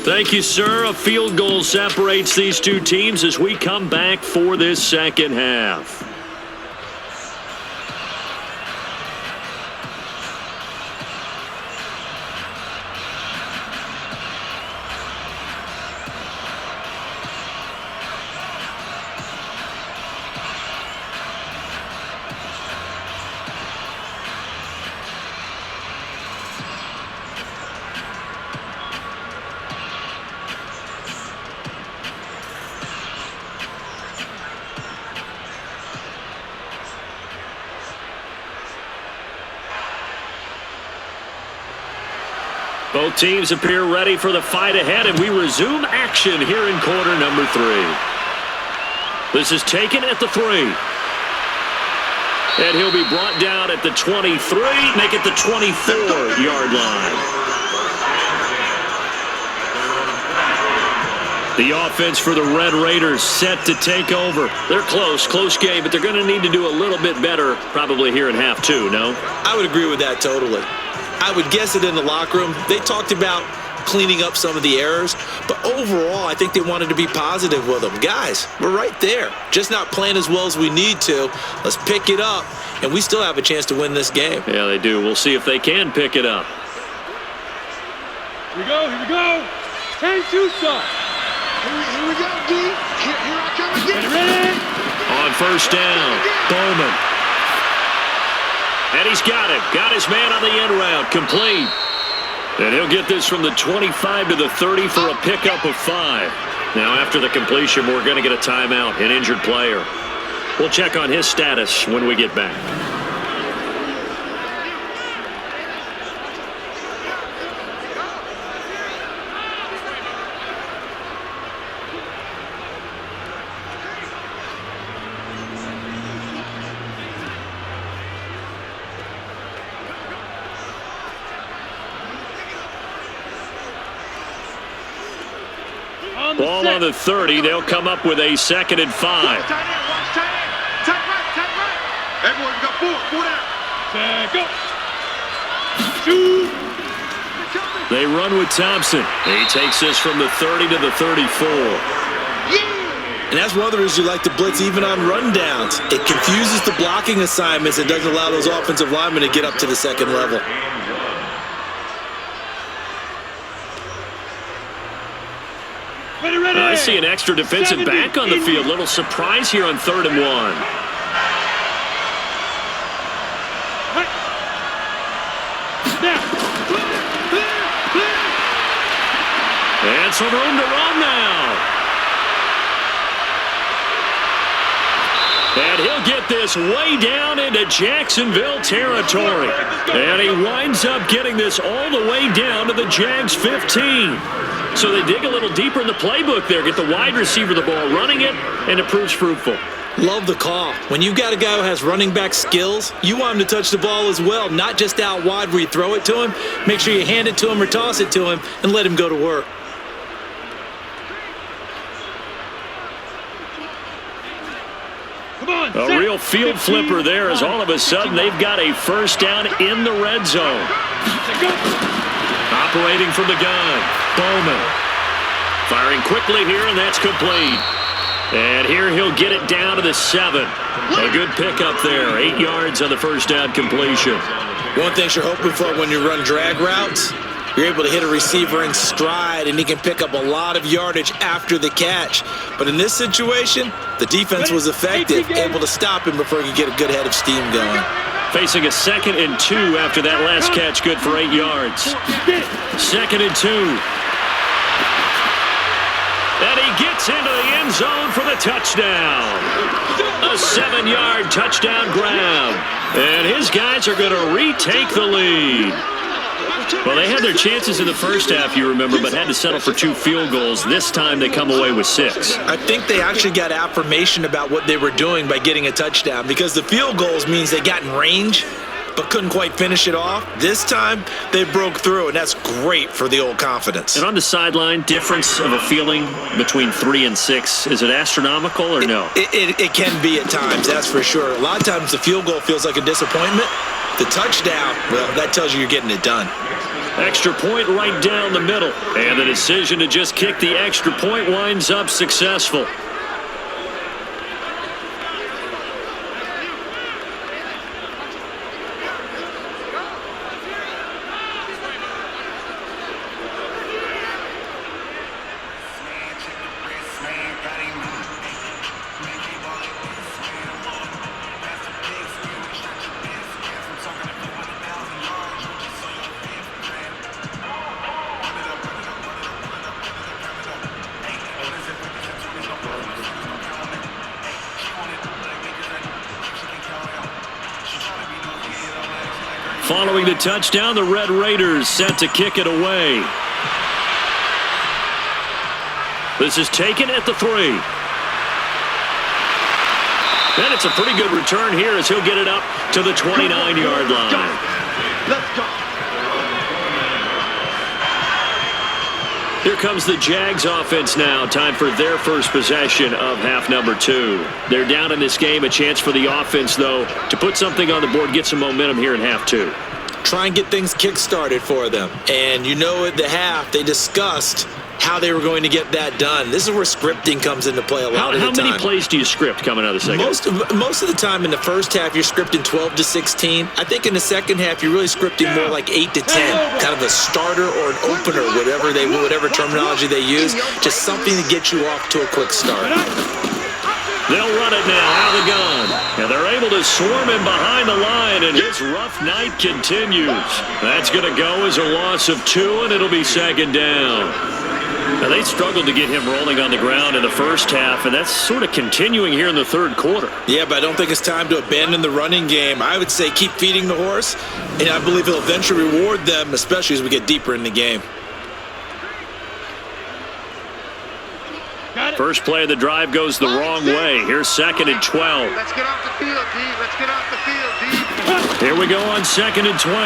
Thank you, sir. A field goal separates these two teams as we come back for this second half. Both teams appear ready for the fight ahead, and we resume action here in quarter number 3. This is taken at the 3. And he'll be brought down at the 23, make it the 24-yard line. The offense for the Red Raiders set to take over. They're close game, but they're going to need to do a little bit better probably here in half 2, no?
I would agree with that totally. I would guess it in the locker room. They talked about cleaning up some of the errors, but overall, I think they wanted to be positive with them. Guys, we're right there. Just not playing as well as we need to. Let's pick it up, and we still have a chance to win this game.
Yeah, they do. We'll see if they can pick it up.
Here we go. 10-2 start.
Here we go, D. Here I come again.
Ready?
On first down, Bowman. And he's got him. Got his man on the end route. Complete. And he'll get this from the 25 to the 30 for a pickup of 5. Now, after the completion, we're going to get a timeout, an injured player. We'll check on his status when we get back. Ball on the 30. They'll come up with a 2nd and 5.
Watch tight end. Tight right. Everyone got 4 down.
Go. Shoot.
They run with Thompson. He takes this from the 30 to the 34.
And that's one of the reasons you like to blitz even on rundowns. It confuses the blocking assignments. It doesn't allow those offensive linemen to get up to the 2nd level.
Ready.
I see an extra defensive back on the field. Little surprise here on 3rd and 1. And some room to run now. And he'll get this way down into Jacksonville territory. And he winds up getting this all the way down to the Jags 15. So they dig a little deeper in the playbook there, get the wide receiver the ball, running it, and it proves fruitful.
Love the call. When you've got a guy who has running back skills, you want him to touch the ball as well, not just out wide where you throw it to him. Make sure you hand it to him or toss it to him and let him go to work.
Come on.
A real field flipper there as all of a sudden they've got a first down in the red zone. Operating from the gun, Bowman. Firing quickly here, and that's complete. And here he'll get it down to the 7. A good pickup there, 8 yards on the first down completion.
One thing you're hoping for when you run drag routes, you're able to hit a receiver in stride, and he can pick up a lot of yardage after the catch. But in this situation, the defense was effective, able to stop him before he could get a good head of steam going.
Facing a 2nd and 2 after that last catch, good for 8 yards. 2nd and 2. And he gets into the end zone for the touchdown. A 7-yard touchdown grab. And his guys are going to retake the lead. Well, they had their chances in the first half, you remember, but had to settle for 2 field goals. This time they come away with 6.
I think they actually got affirmation about what they were doing by getting a touchdown, because the field goals means they got in range but couldn't quite finish it off. This time they broke through, and that's great for the old confidence.
And on the sideline, difference of a feeling between 3 and 6, is it astronomical or no?
It can be at times, that's for sure. A lot of times the field goal feels like a disappointment. The touchdown, well, that tells you you're getting it done.
Extra point right down the middle. And the decision to just kick the extra point winds up successful. Following the touchdown, the Red Raiders set to kick it away. This is taken at the 3. And it's a pretty good return here as he'll get it up to the 29-yard line.
Let's go.
Here comes the Jags offense now. Time for their first possession of half number 2. They're down in this game. A chance for the offense, though, to put something on the board, get some momentum here in half 2.
Try and get things kick-started for them. And you know at the half, they discussed how they were going to get that done. This is where scripting comes into play a lot of the time.
How many plays do you script coming out of the second?
Most of the time in the first half, you're scripting 12 to 16. I think in the second half, you're really scripting more like 8 to 10. Kind of a starter or an opener, whatever terminology they use. Just something to get you off to a quick start.
They'll run it now out of the gun. And they're able to swarm him behind the line, and his rough night continues. That's going to go as a loss of 2, and it'll be second down. Now, they struggled to get him rolling on the ground in the first half, and that's sort of continuing here in the third quarter.
Yeah, but I don't think it's time to abandon the running game. I would say keep feeding the horse, and I believe he'll eventually reward them, especially as we get deeper in the game.
First play of the drive goes the wrong way. Here's second and 12.
Let's get off the field, D. Let's get off the field, D.
Here we go on second and 12.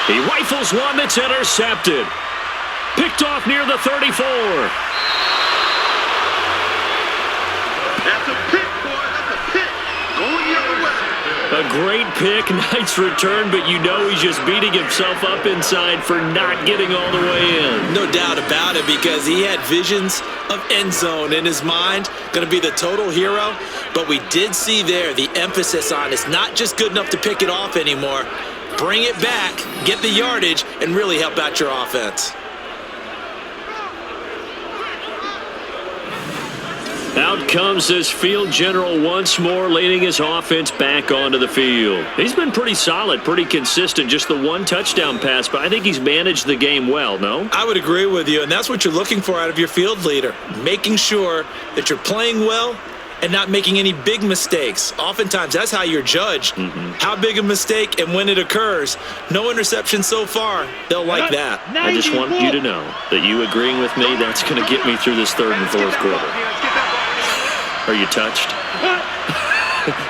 He rifles one that's intercepted. Picked off near the 34.
That's a pick, boy. That's a pick. Going the other way.
A great pick, nice return, but you know he's just beating himself up inside for not getting all the way in.
No doubt about it, because he had visions of end zone in his mind. Going to be the total hero. But we did see there the emphasis on it's not just good enough to pick it off anymore. Bring it back, get the yardage, and really help out your offense.
Out comes this field general once more, leading his offense back onto the field. He's been pretty solid, pretty consistent, just the one touchdown pass, but I think he's managed the game well, no?
I would agree with you, and that's what you're looking for out of your field leader, making sure that you're playing well and not making any big mistakes. Oftentimes, that's how you're judged. How big a mistake and when it occurs. No interception so far. They'll like that.
I just want you to know that you agreeing with me, that's going to get me through this third and fourth quarter. Are you touched?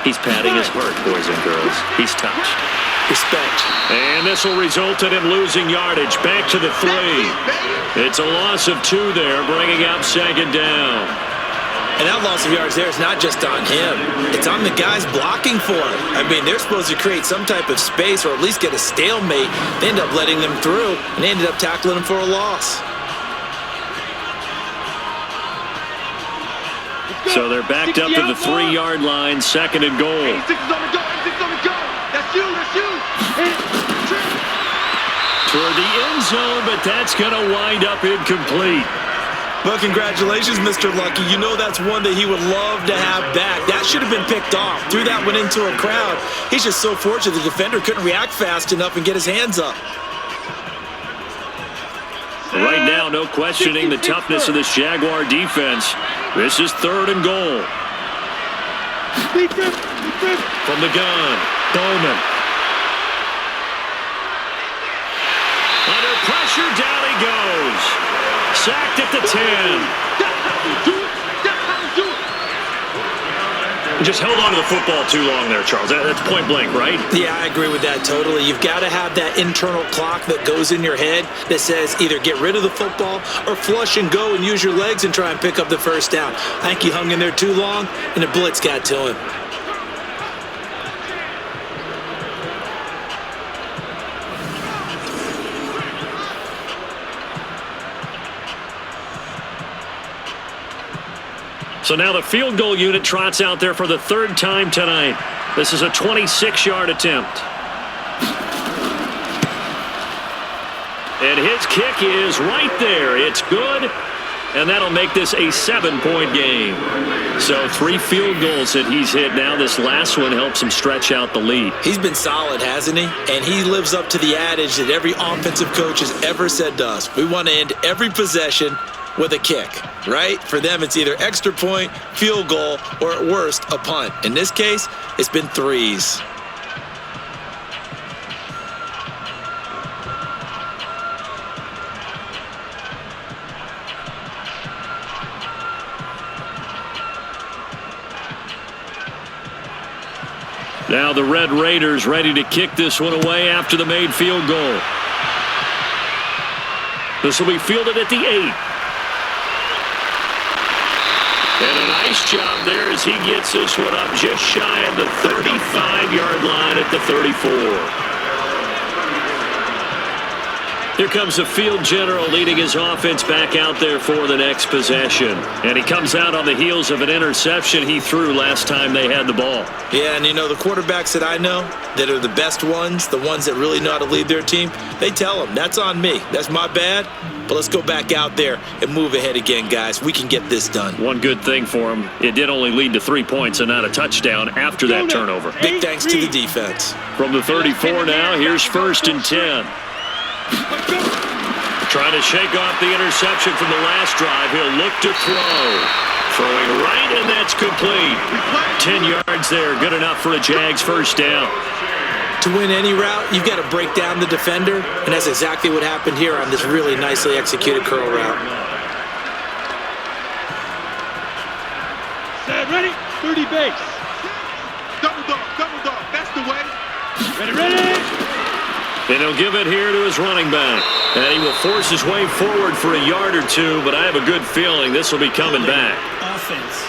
He's patting his heart, boys and girls. He's touched.
Respect.
And this will result in him losing yardage. Back to the 3. It's a loss of 2 there, bringing up second down.
And that loss of yards there is not just on him. It's on the guys blocking for him. I mean, they're supposed to create some type of space or at least get a stalemate. They end up letting them through, and they ended up tackling him for a loss.
So they're backed up to the 3-yard line, second and goal.
86 is on the go. 86 on the go. That's you. That's you.
Toward the end zone, but that's going to wind up incomplete.
Well, congratulations, Mr. Lucky. You know that's one that he would love to have back. That should have been picked off. Threw that one into a crowd. He's just so fortunate the defender couldn't react fast enough and get his hands up.
Right now, no questioning the toughness of this Jaguar defense. This is third and goal. From the gun, Bowman. Under pressure, down he goes. Sacked at the 10. Just held on to the football too long there, Charles. That's point blank, right?
Yeah, I agree with that totally. You've got to have that internal clock that goes in your head that says either get rid of the football or flush and go and use your legs and try and pick up the first down. I think he hung in there too long, and the blitz got to him.
So now the field goal unit trots out there for the third time tonight. This is a 26-yard attempt. And his kick is right there. It's good. And that'll make this a 7-point game. So 3 field goals that he's hit now. This last one helps him stretch out the lead.
He's been solid, hasn't he? And he lives up to the adage that every offensive coach has ever said to us. We want to end every possession with a kick, right? For them, it's either extra point, field goal, or at worst, a punt. In this case, it's been 3s.
Now the Red Raiders ready to kick this one away after the made field goal. This will be fielded at the 8. And a nice job there as he gets this one up just shy of the 35-yard line at the 34. Here comes the field general leading his offense back out there for the next possession. And he comes out on the heels of an interception he threw last time they had the ball.
Yeah, and you know, the quarterbacks that I know that are the best ones, the ones that really know how to lead their team, they tell them, that's on me. That's my bad. But let's go back out there and move ahead again, guys. We can get this done.
One good thing for him, it did only lead to 3 points and not a touchdown after that turnover.
Big thanks to the defense.
From the 34 now, here's 1st and 10. Trying to shake off the interception from the last drive. He'll look to throw. Throwing right, and that's complete. 10 yards there. Good enough for a Jags first down.
To win any route, you've got to break down the defender, and that's exactly what happened here on this really nicely executed curl route.
Set, ready? 30 base.
Double dog. That's the way.
Ready.
And he'll give it here to his running back. And he will force his way forward for a yard or two, but I have a good feeling this will be coming back.
Offense.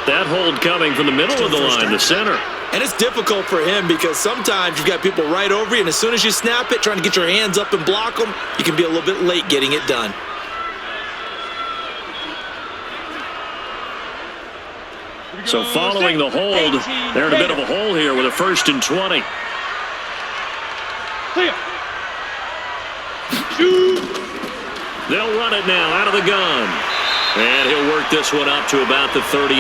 That hold coming from the middle of the line, the center.
And it's difficult for him because sometimes you've got people right over you, and as soon as you snap it, trying to get your hands up and block them, you can be a little bit late getting it done.
So following the hold, they're in a bit of a hole here with a 1st and 20.
Clear.
They'll run it now out of the gun. And he'll work this one up to about the 38.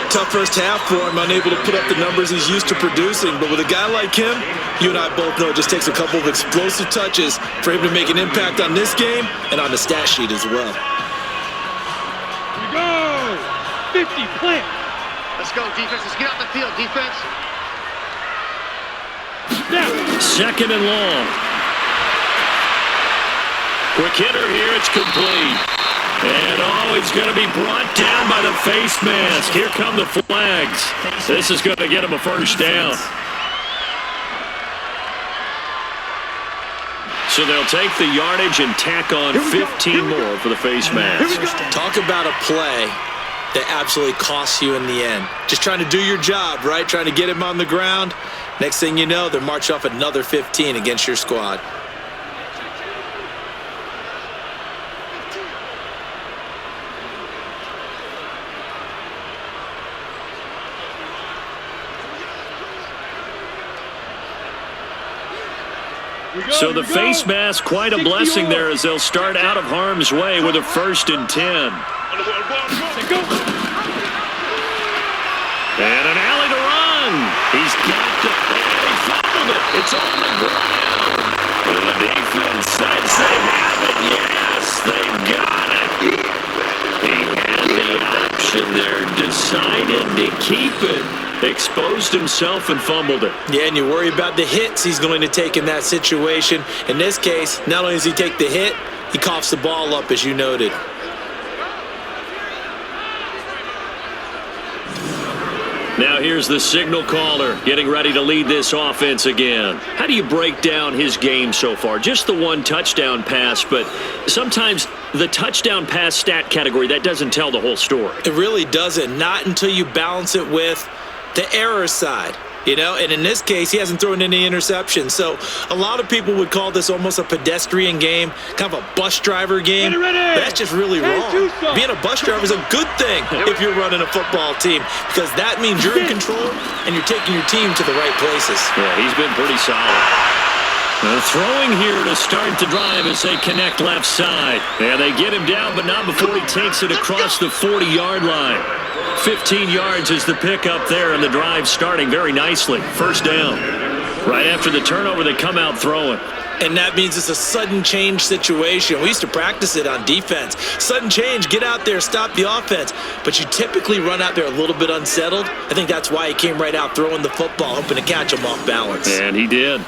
Tough first half for him, unable to put up the numbers he's used to producing. But with a guy like him, you and I both know it just takes a couple of explosive touches for him to make an impact on this game and on the stat sheet as well.
50, plant.
Let's go, defense. Let's get out the field, defense.
Now.
2nd and long. Quick hitter here. It's complete. And he's going to be brought down by the face mask. Here come the flags. This is going to get him a first down. So they'll take the yardage and tack on 15 more for the face mask.
Talk about a play that absolutely costs you in the end. Just trying to do your job, right? Trying to get him on the ground. Next thing you know, they're march off another 15 against your squad.
So the face mask, quite a blessing there as they'll start out of harm's way with a 1st and 10. And an alley to run. He's got to he fouled it. It's on the ground. And the defense says they have it. Yes, they've got it. He had the option there, decided to keep it. Exposed himself and fumbled it.
Yeah, and you worry about the hits he's going to take in that situation. In this case, not only does he take the hit, he coughs the ball up, as you noted.
Now here's the signal caller getting ready to lead this offense again. How do you break down his game so far? Just the one touchdown pass, but sometimes the touchdown pass stat category, that doesn't tell the whole story.
It really doesn't. Not until you balance it with the error side. You know, and in this case, he hasn't thrown any interceptions. So a lot of people would call this almost a pedestrian game, kind of a bus driver game.
Ready.
But that's just really wrong. Being a bus driver is a good thing if you're running a football team, because that means you're in control and you're taking your team to the right places.
Yeah, he's been pretty solid. Throwing here to start the drive as they connect left side. Yeah, they get him down, but not before he takes it across the 40-yard line. 15 yards is the pickup there, and the drive starting very nicely. First down. Right after the turnover, they come out throwing.
And that means it's a sudden change situation. We used to practice it on defense. Sudden change, get out there, stop the offense. But you typically run out there a little bit unsettled. I think that's why he came right out throwing the football, hoping to catch him off balance.
And he did.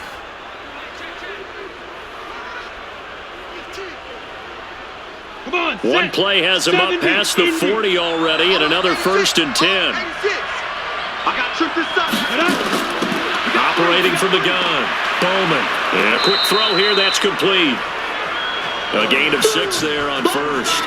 Come on.
One play has him up past the 40 already, and another 1st and 10.
I got tripped this side.
Operating from the gun, Bowman. And a quick throw here, that's complete. A gain of 6 there on 1st.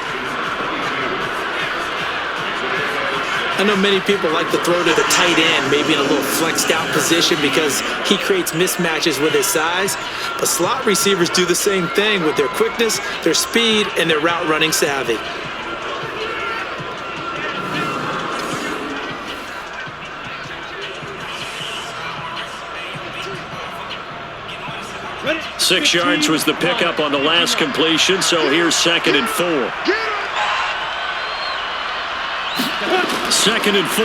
I know many people like to throw to the tight end, maybe in a little flexed out position because he creates mismatches with his size. But slot receivers do the same thing with their quickness, their speed, and their route running savvy.
Ready?
6 yards was the pickup on the last completion, so here's 2nd and 4. 2nd and 4.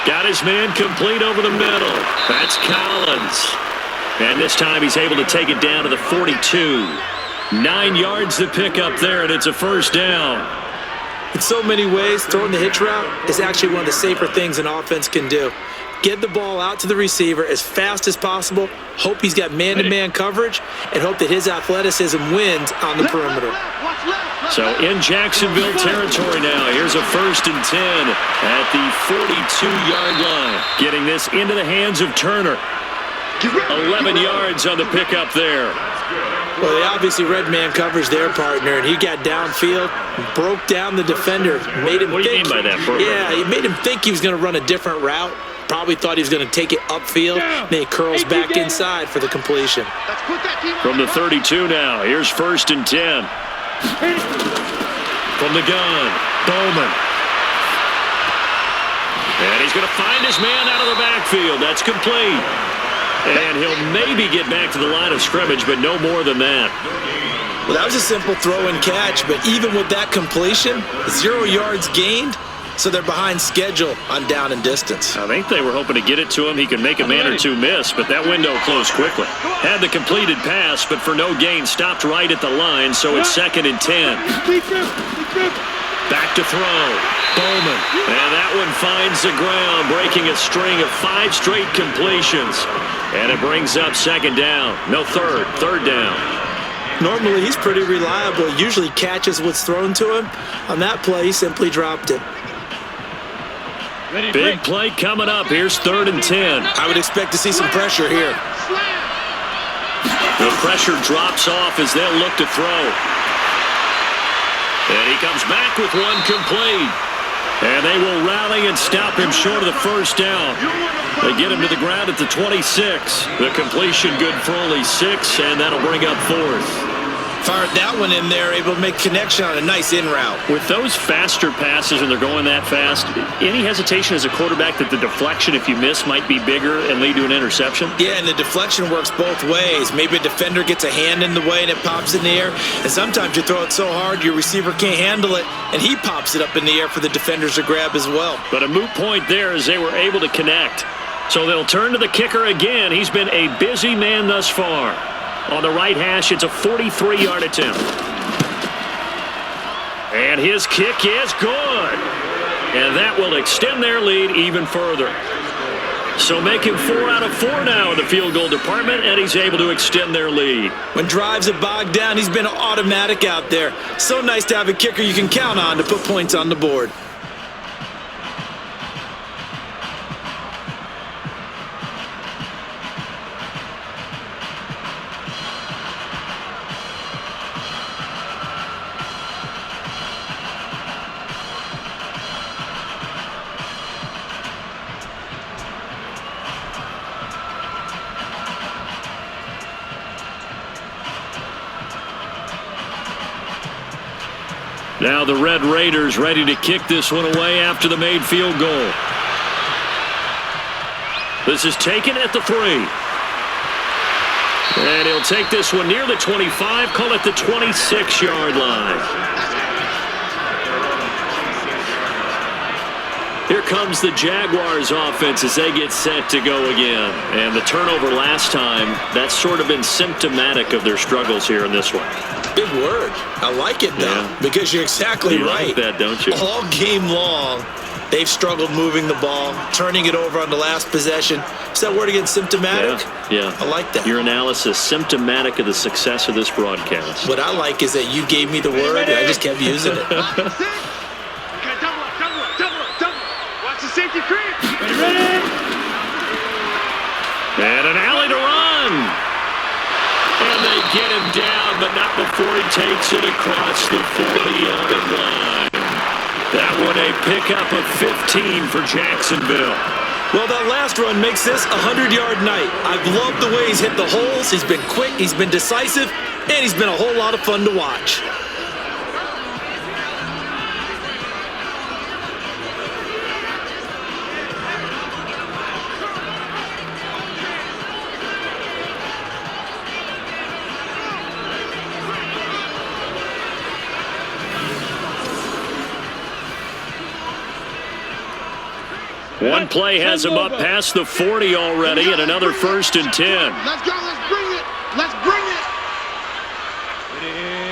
Got his man complete over the middle. That's Collins. And this time he's able to take it down to the 42. 9 yards to pick up there, and it's a 1st down.
In so many ways, throwing the hitch route is actually one of the safer things an offense can do. Get the ball out to the receiver as fast as possible, hope he's got man-to-man coverage, and hope that his athleticism wins on the perimeter.
So in Jacksonville territory now, here's a 1st and 10 at the 42-yard line. Getting this into the hands of Turner. 11 yards on the pickup there.
Well, they obviously read man coverage their partner, and he got downfield, broke down the defender, made him
What do you mean by that, Bert?
Yeah, he made him think he was going to run a different route. Probably thought he was going to take it upfield, then he curls back inside for the completion.
From the 32 now, here's 1st and 10. From the gun, Bowman. And he's going to find his man out of the backfield. That's complete. And he'll maybe get back to the line of scrimmage, but no more than that.
Well, that was a simple throw and catch, but even with that completion, 0 yards gained, so they're behind schedule on down and distance.
I think they were hoping to get it to him. He could make a man or two miss, but that window closed quickly. Had the completed pass, but for no gain, stopped right at the line, so it's 2nd and 10. Back to throw. Bowman. And that one finds the ground, breaking a string of 5 straight completions. And it brings up 2nd down. No, 3rd down.
Normally, he's pretty reliable. Usually catches what's thrown to him. On that play, he simply dropped it.
Big play coming up. Here's 3rd and 10.
I would expect to see some pressure here.
The pressure drops off as they'll look to throw. And he comes back with one complete. And they will rally and stop him short of the 1st down. They get him to the ground at the 26. The completion good for only 6, and that'll bring up 4th.
Fired that one in there, able to make connection on a nice in route.
With those faster passes and they're going that fast, any hesitation as a quarterback that the deflection, if you miss, might be bigger and lead to an interception?
Yeah, and the deflection works both ways. Maybe a defender gets a hand in the way and it pops in the air. And sometimes you throw it so hard your receiver can't handle it, and he pops it up in the air for the defenders to grab as well.
But a moot point there as they were able to connect. So they'll turn to the kicker again. He's been a busy man thus far. On the right hash, it's a 43-yard attempt. And his kick is good. And that will extend their lead even further. So making 4 out of 4 now in the field goal department, and he's able to extend their lead.
When drives are bogged down, he's been automatic out there. So nice to have a kicker you can count on to put points on the board.
Now the Red Raiders ready to kick this one away after the made field goal. This is taken at the 3. And he'll take this one near the 25, call it the 26-yard line. Here comes the Jaguars offense as they get set to go again. And the turnover last time, that's sort of been symptomatic of their struggles here in this one.
Big word. I like it, though, because you're exactly right.
You like that, don't you?
All game long, They've struggled moving the ball, turning it over on the last possession. Is that word again, symptomatic?
Yeah.
I like that.
Your analysis, symptomatic of the success of this broadcast.
What I like is that you gave me the word, and I just kept using it.
Okay, double up. Watch the safety creep.
Ready?
And an alley to run. And they get him down, but not before he takes it across the 40-yard line. That one a pickup of 15 for Jacksonville.
Well, that last run makes this a 100-yard night. I've loved the way he's hit the holes. He's been quick, he's been decisive, and he's been a whole lot of fun to watch.
One play has him up past the 40 already, and another 1st and 10.
Let's go. Let's bring it. Let's bring it.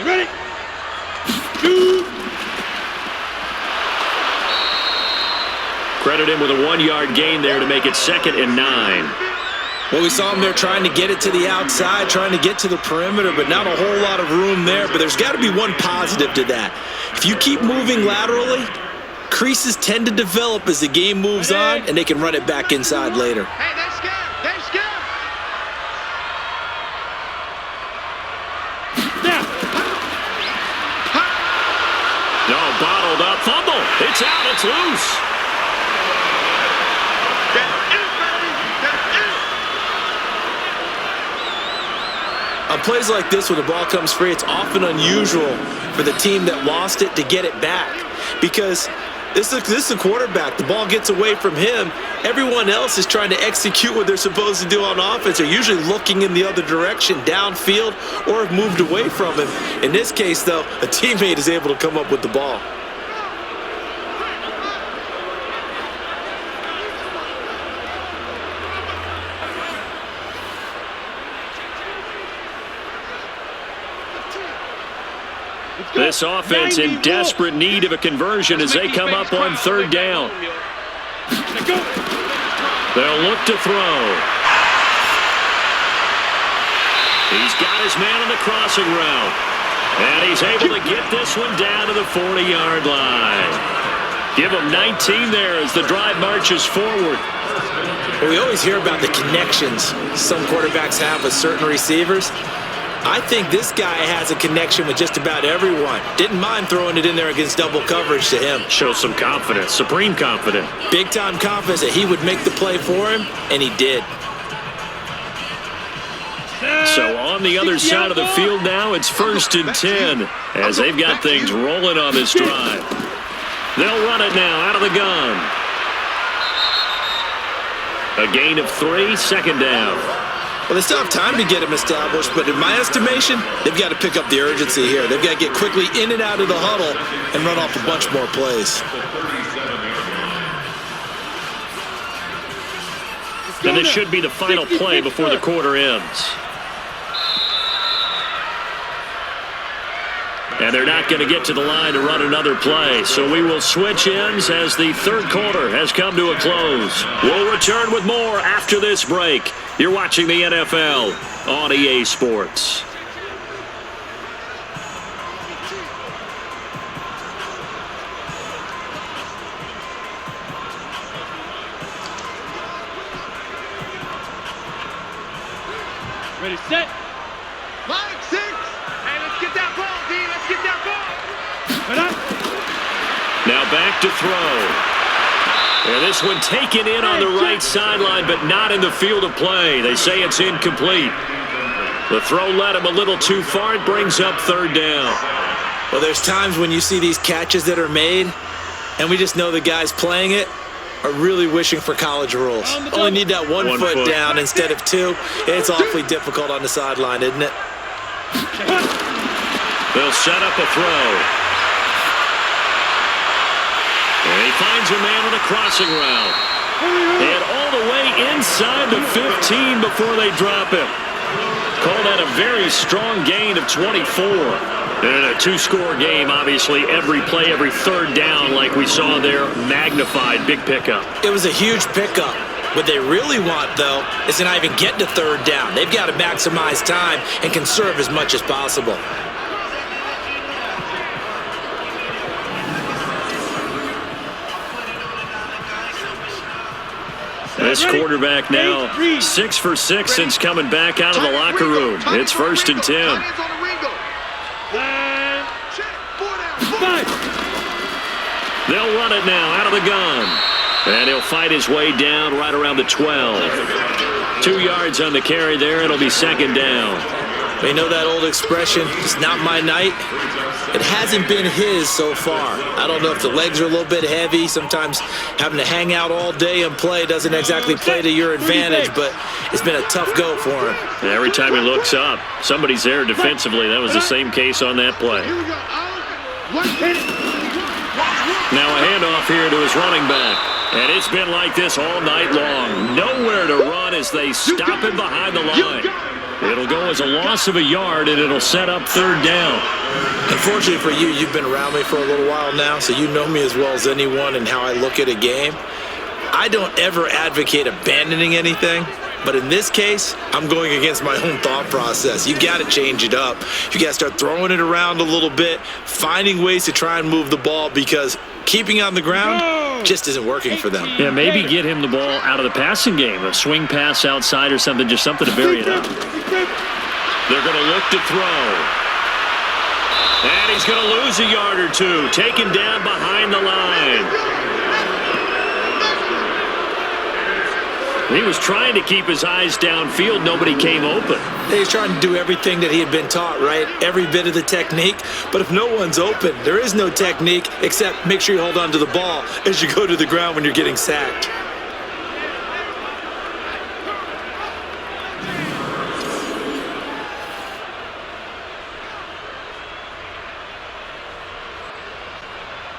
Ready? Shoot.
Credit him with a 1-yard gain there to make it 2nd and 9.
Well, we saw him there trying to get it to the outside, trying to get to the perimeter, but not a whole lot of room there. But there's got to be one positive to that. If you keep moving laterally, creases tend to develop as the game moves on, and they can run it back inside later.
Hey, they're scared. They're scared.
No, bottled up. Fumble. It's out. It's loose.
On plays like this, when the ball comes free, it's often unusual for the team that lost it to get it back, because this is a quarterback. The ball gets away from him. Everyone else is trying to execute what they're supposed to do on offense. They're usually looking in the other direction, downfield, or have moved away from him. In this case, though, a teammate is able to come up with the ball.
This offense in desperate need of a conversion as they come up on 3rd down. They'll look to throw. He's got his man on the crossing route. And he's able to get this one down to the 40-yard line. Give him 19 there as the drive marches forward.
Well, we always hear about the connections some quarterbacks have with certain receivers. I think this guy has a connection with just about everyone. Didn't mind throwing it in there against double coverage to him.
Shows some confidence, supreme confidence.
Big-time confidence that he would make the play for him, and he did.
So on the other side of the field now, it's 1st and 10 as they've got things rolling on this drive. They'll run it now out of the gun. A gain of 3, 2nd down.
Well, they still have time to get him established, but in my estimation, they've got to pick up the urgency here. They've got to get quickly in and out of the huddle and run off a bunch more plays.
And this should be the final play before the quarter ends. And they're not going to get to the line to run another play. So we will switch ends as the 3rd quarter has come to a close. We'll return with more after this break. You're watching the NFL on EA Sports.
Ready, set.
5, 6. Hey, let's get that ball, D. Let's get that ball.
Right up.
Now back to throw. And this one taken in on the right sideline, but not in the field of play. They say it's incomplete. The throw led him a little too far. It brings up 3rd down.
Well, there's times when you see these catches that are made, and we just know the guys playing it are really wishing for college rules. Only need that one foot down instead of 2. It's awfully difficult on the sideline, isn't it?
They'll set up a throw. And he finds a man on a crossing route. And all the way inside the 15 before they drop him. Call that a very strong gain of 24. And a two-score game, obviously, every play, every third down, like we saw there, magnified, big pickup.
It was a huge pickup. What they really want, though, is to not even get to third down. They've got to maximize time and conserve as much as possible.
This quarterback now 6 for 6 since coming back out of the locker room. It's 1st and 10. They'll run it now out of the gun. And he'll fight his way down right around the 12. 2 yards on the carry there. It'll be 2nd down.
You know that old expression, it's not my night? It hasn't been his so far. I don't know if the legs are a little bit heavy. Sometimes having to hang out all day and play doesn't exactly play to your advantage, but it's been a tough go for him.
Every time he looks up, somebody's there defensively. That was the same case on that play. Now a handoff here to his running back. And it's been like this all night long. Nowhere to run as they stop him behind the line. It'll go as a loss of a yard, and it'll set up 3rd down.
Unfortunately for you, you've been around me for a little while now, so you know me as well as anyone and how I look at a game. I don't ever advocate abandoning anything, but in this case, I'm going against my own thought process. You got to change it up. You got to start throwing it around a little bit, finding ways to try and move the ball, because keeping on the ground just isn't working for them.
Yeah, maybe get him the ball out of the passing game, a swing pass outside or something, just something to vary it up. They're going to look to throw. And he's going to lose a yard or two, taken down behind the line. He was trying to keep his eyes downfield. Nobody came open.
He's trying to do everything that he had been taught, right? Every bit of the technique. But if no one's open, there is no technique except make sure you hold on to the ball as you go to the ground when you're getting sacked.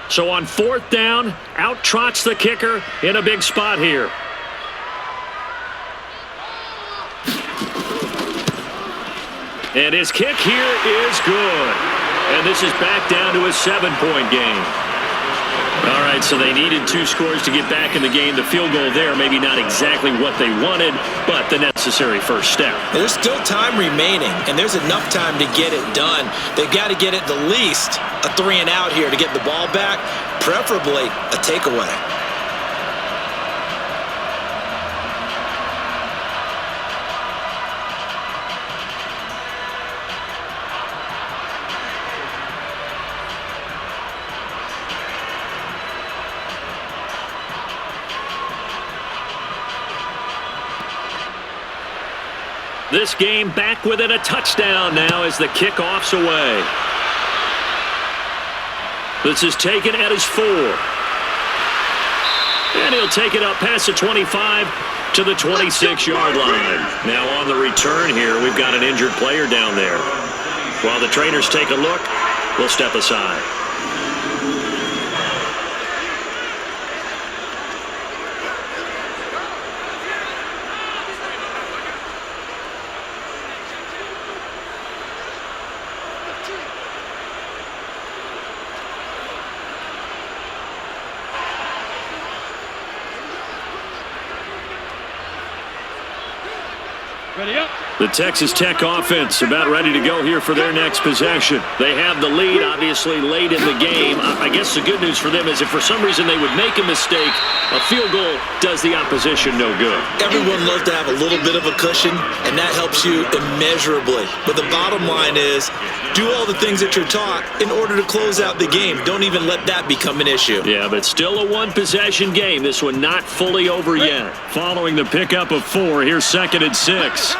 So on 4th down, out trots the kicker in a big spot here. And his kick here is good. And this is back down to a 7-point game. All right, so they needed 2 scores to get back in the game. The field goal there, maybe not exactly what they wanted, but the necessary first step.
There's still time remaining, and there's enough time to get it done. They've got to get at the least a 3-and-out here to get the ball back, preferably a takeaway.
This game back within a touchdown now as the kickoff's away. This is taken at his 4. And he'll take it up past the 25 to the 26-yard line. Now on the return here, we've got an injured player down there. While the trainers take a look, we'll step aside.
Ready up.
The Texas Tech offense about ready to go here for their next possession. They have the lead, obviously, late in the game. I guess the good news for them is if for some reason they would make a mistake, a field goal does the opposition no good.
Everyone loves to have a little bit of a cushion, and that helps you immeasurably. But the bottom line is, do all the things that you're taught in order to close out the game. Don't even let that become an issue.
Yeah, but still a one-possession game. This one not fully over yet. Following the pickup of 4, here's 2nd and 6.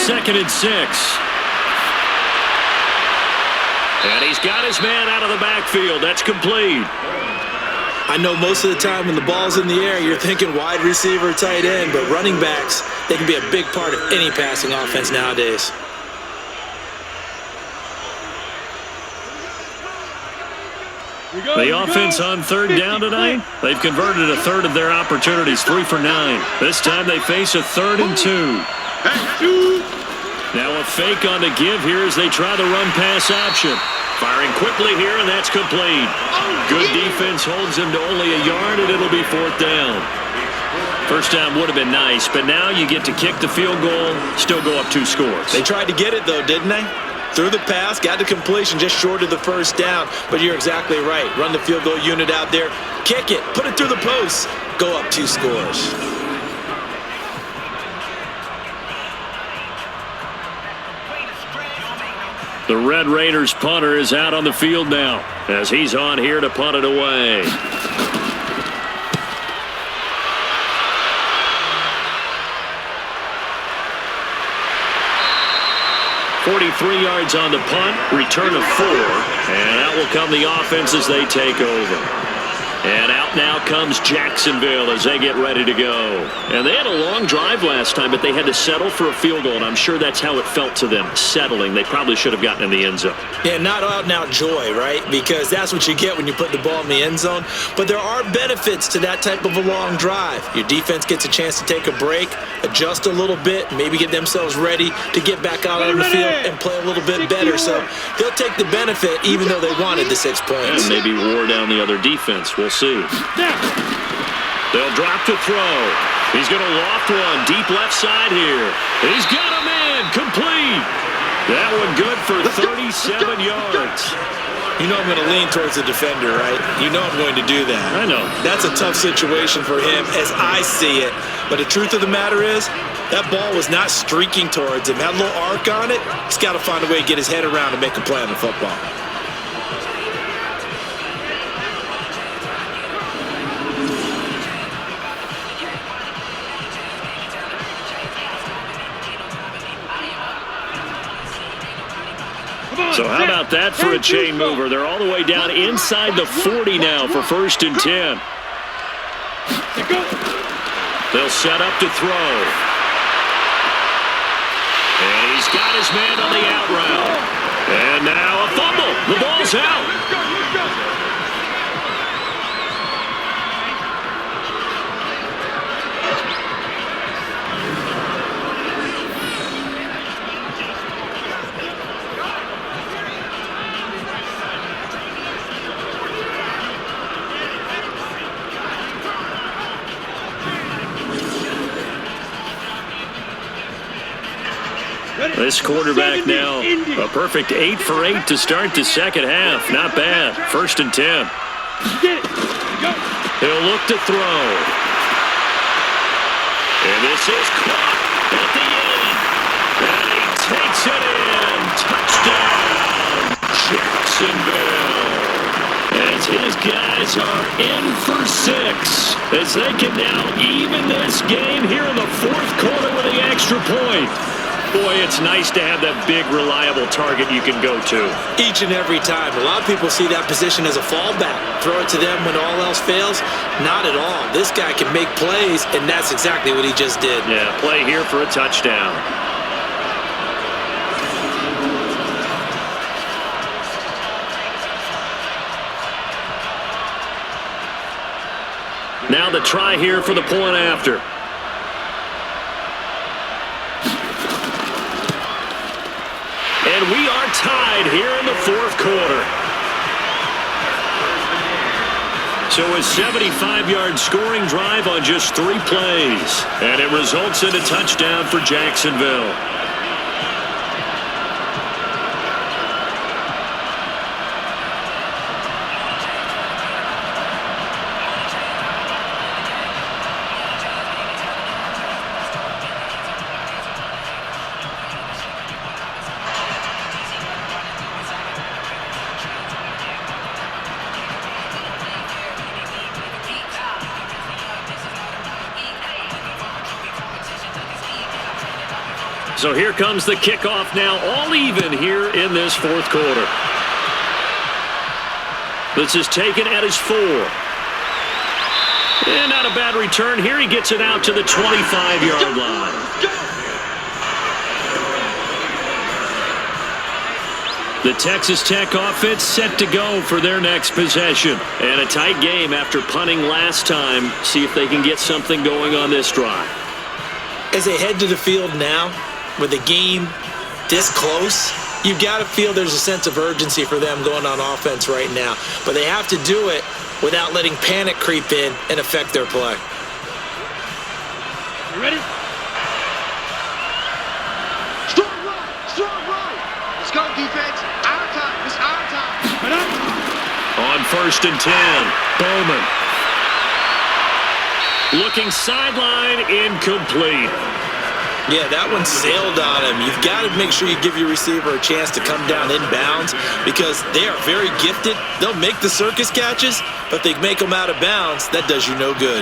2nd and 6. And he's got his man out of the backfield. That's complete.
I know most of the time when the ball's in the air, you're thinking wide receiver, tight end, but running backs, they can be a big part of any passing offense nowadays.
The offense on third down tonight, they've converted a third of their opportunities, 3 for 9. This time they face a 3rd and 2. Now a fake on the give here as they try the run-pass option. Firing quickly here, and that's complete. Good defense holds him to only a yard, and it'll be 4th down. First down would have been nice, but now you get to kick the field goal, still go up 2 scores.
They tried to get it, though, didn't they? Threw the pass, got the completion just short of the first down. But you're exactly right. Run the field goal unit out there, kick it, put it through the posts, go up 2 scores.
The Red Raiders punter is out on the field now as he's on here to punt it away. 43 yards on the punt, return of 4, and out will come the offense as they take over. And out now comes Jacksonville as they get ready to go. And they had a long drive last time, but they had to settle for a field goal, and I'm sure that's how it felt to them, settling. They probably should have gotten in the end zone.
Yeah, not out and out joy, right? Because that's what you get when you put the ball in the end zone. But there are benefits to that type of a long drive. Your defense gets a chance to take a break, adjust a little bit, maybe get themselves ready to get back out on the field and play a little bit better. So they'll take the benefit even though they wanted the 6 points.
And maybe wore down the other defense. We'll see. They'll drop to throw. He's going to loft one deep left side here. He's got him in. Complete. That one good for 37 yards.
You know I'm going to lean towards the defender, right? You know I'm going to do that.
I know.
That's a tough situation for him as I see it. But the truth of the matter is, that ball was not streaking towards him. Had a little arc on it. He's got to find a way to get his head around and make a play on the football.
So how about that for a chain mover? They're all the way down inside the 40 now for 1st and 10. They'll set up to throw. And he's got his man on the out route. And now a fumble. The ball's out. This quarterback now, a perfect 8 for 8 to start the second half. Not bad. 1st and 10. He'll look to throw. And this is caught at the end. And he takes it in. Touchdown, Jacksonville. As his guys are in for 6. As they can now even this game here in the 4th quarter with the extra point. Boy, it's nice to have that big, reliable target you can go to.
Each and every time. A lot of people see that position as a fallback. Throw it to them when all else fails. Not at all. This guy can make plays, and that's exactly what he just did.
Yeah, play here for a touchdown. Now the try here for the point after. And we are tied here in the 4th quarter. So a 75-yard scoring drive on just 3 plays. And it results in a touchdown for Jacksonville. So here comes the kickoff now, all even here in this 4th quarter. This is taken at his 4. And not a bad return here. He gets it out to the 25-yard line. The Texas Tech offense set to go for their next possession. And a tight game after punting last time. See if they can get something going on this drive.
As they head to the field now, with the game this close, you've got to feel there's a sense of urgency for them going on offense right now. But they have to do it without letting panic creep in and affect their play.
You ready?
Strong right, strong right. Let's go, defense. Our time. It's our time.
Right up.
On 1st and 10, Bowman. Looking sideline, incomplete.
Yeah, that one sailed on him. You've got to make sure you give your receiver a chance to come down inbounds because they are very gifted. They'll make the circus catches, but they make them out of bounds. That does you no good.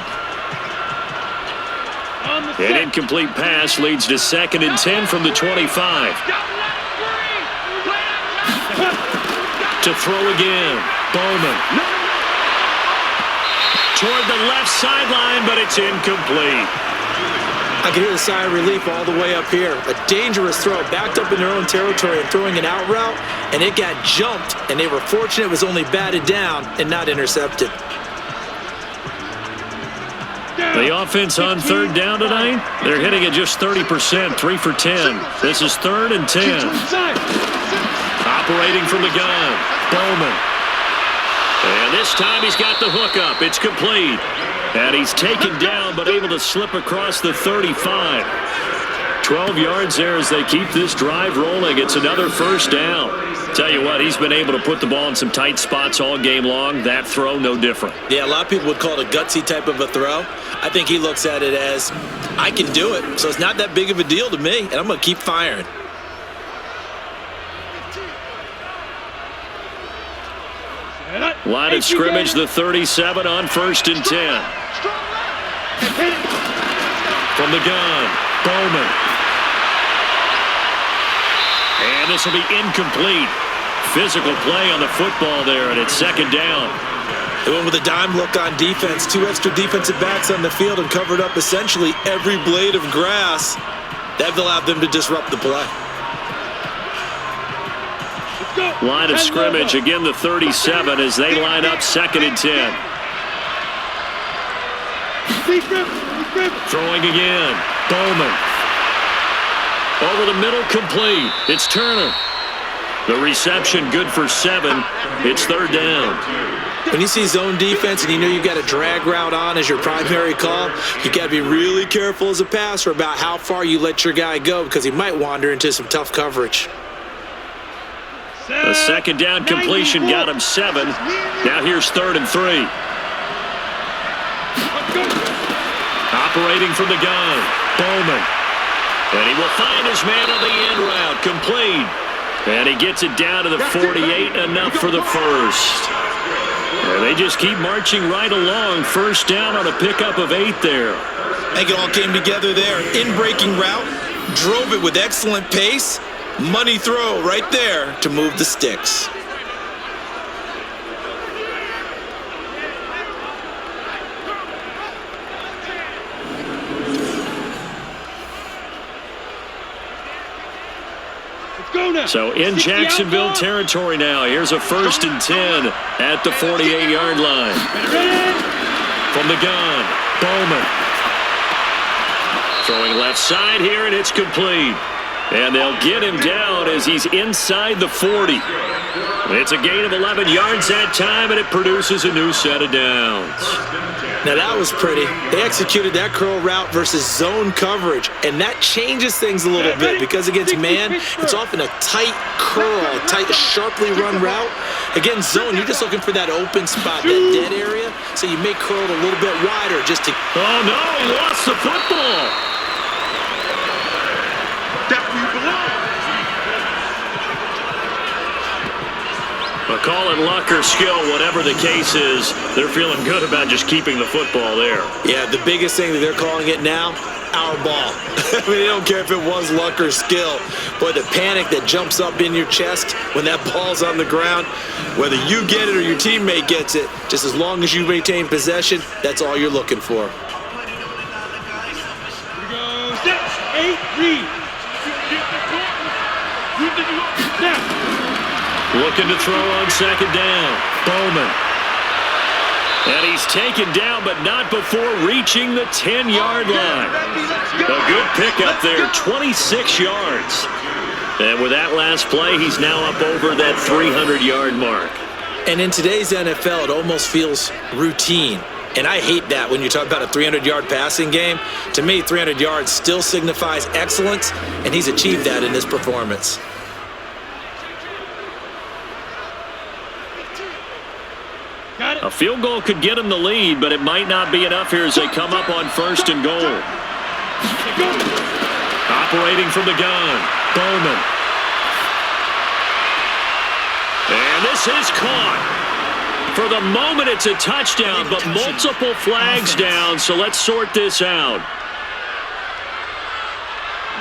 An incomplete pass leads to 2nd and 10 from the 25. To throw again, Bowman. Toward the left sideline, but it's incomplete.
I can hear the sigh of relief all the way up here. A dangerous throw, backed up in their own territory and throwing an out route, and it got jumped, and they were fortunate it was only batted down and not intercepted.
The offense on 3rd down tonight, they're hitting at just 30%, 3 for 10. This is 3rd and 10. Operating from the gun, Bowman. And this time he's got the hook up. It's complete. And he's taken down but able to slip across the 35. 12 yards there as they keep this drive rolling. It's another 1st down. Tell you what, he's been able to put the ball in some tight spots all game long. That throw, no different.
Yeah, a lot of people would call it a gutsy type of a throw. I think he looks at it as, I can do it, so it's not that big of a deal to me, and I'm going to keep firing.
Line of scrimmage, the 37 on 1st and 10. From the gun, Bowman. And this will be incomplete. Physical play on the football there, and it's 2nd down.
They went with a dime look on defense. 2 extra defensive backs on the field and covered up essentially every blade of grass. That allowed them to disrupt the play.
Line of scrimmage, again the 37 as they line up 2nd and 10. Throwing again, Bowman. Over the middle, complete. It's Turner. The reception good for 7. It's 3rd down.
When you see zone defense and you know you've got a drag route on as your primary call, you got to be really careful as a passer about how far you let your guy go because he might wander into some tough coverage.
A 2nd down completion got him 7. Now here's 3rd and 3. Operating from the gun, Bowman. And he will find his man on the end route, complete. And he gets it down to the 48, enough for the 1st. And they just keep marching right along. 1st down on a pickup of 8 there.
I think it all came together there. In-breaking route, drove it with excellent pace. Money throw right there to move the sticks.
So in Jacksonville territory now. Here's a 1st and 10 at the 48-yard line. From the gun, Bowman. Throwing left side here, and it's complete. And they'll get him down as he's inside the 40. It's a gain of 11 yards that time, and it produces a new set of downs.
Now that was pretty. They executed that curl route versus zone coverage, and that changes things a little bit because against man, it's often a tight curl, tight, sharply run route. Against zone, you're just looking for that open spot, that dead area, so you may curl it a little bit wider just to...
Oh, no, he lost the football.
That's where you belong.
But call it luck or skill, whatever the case is, they're feeling good about just keeping the football there.
Yeah, the biggest thing that they're calling it now, our ball. I mean, they don't care if it was luck or skill. Boy, the panic that jumps up in your chest when that ball's on the ground, whether you get it or your teammate gets it, just as long as you maintain possession, that's all you're looking for.
Here we go. Set. 8, read. Now.
Looking to throw on second down. Bowman. And he's taken down, but not before reaching the 10-yard line. A good pickup there, 26 yards. And with that last play, he's now up over that 300-yard mark.
And in today's NFL, it almost feels routine. And I hate that when you talk about a 300-yard passing game. To me, 300 yards still signifies excellence, and he's achieved that in this performance.
A field goal could get him the lead, but it might not be enough here as they come up on first and goal. Operating from the gun, Bowman. And this is caught. For the moment, it's a touchdown, but multiple flags down, so let's sort this out.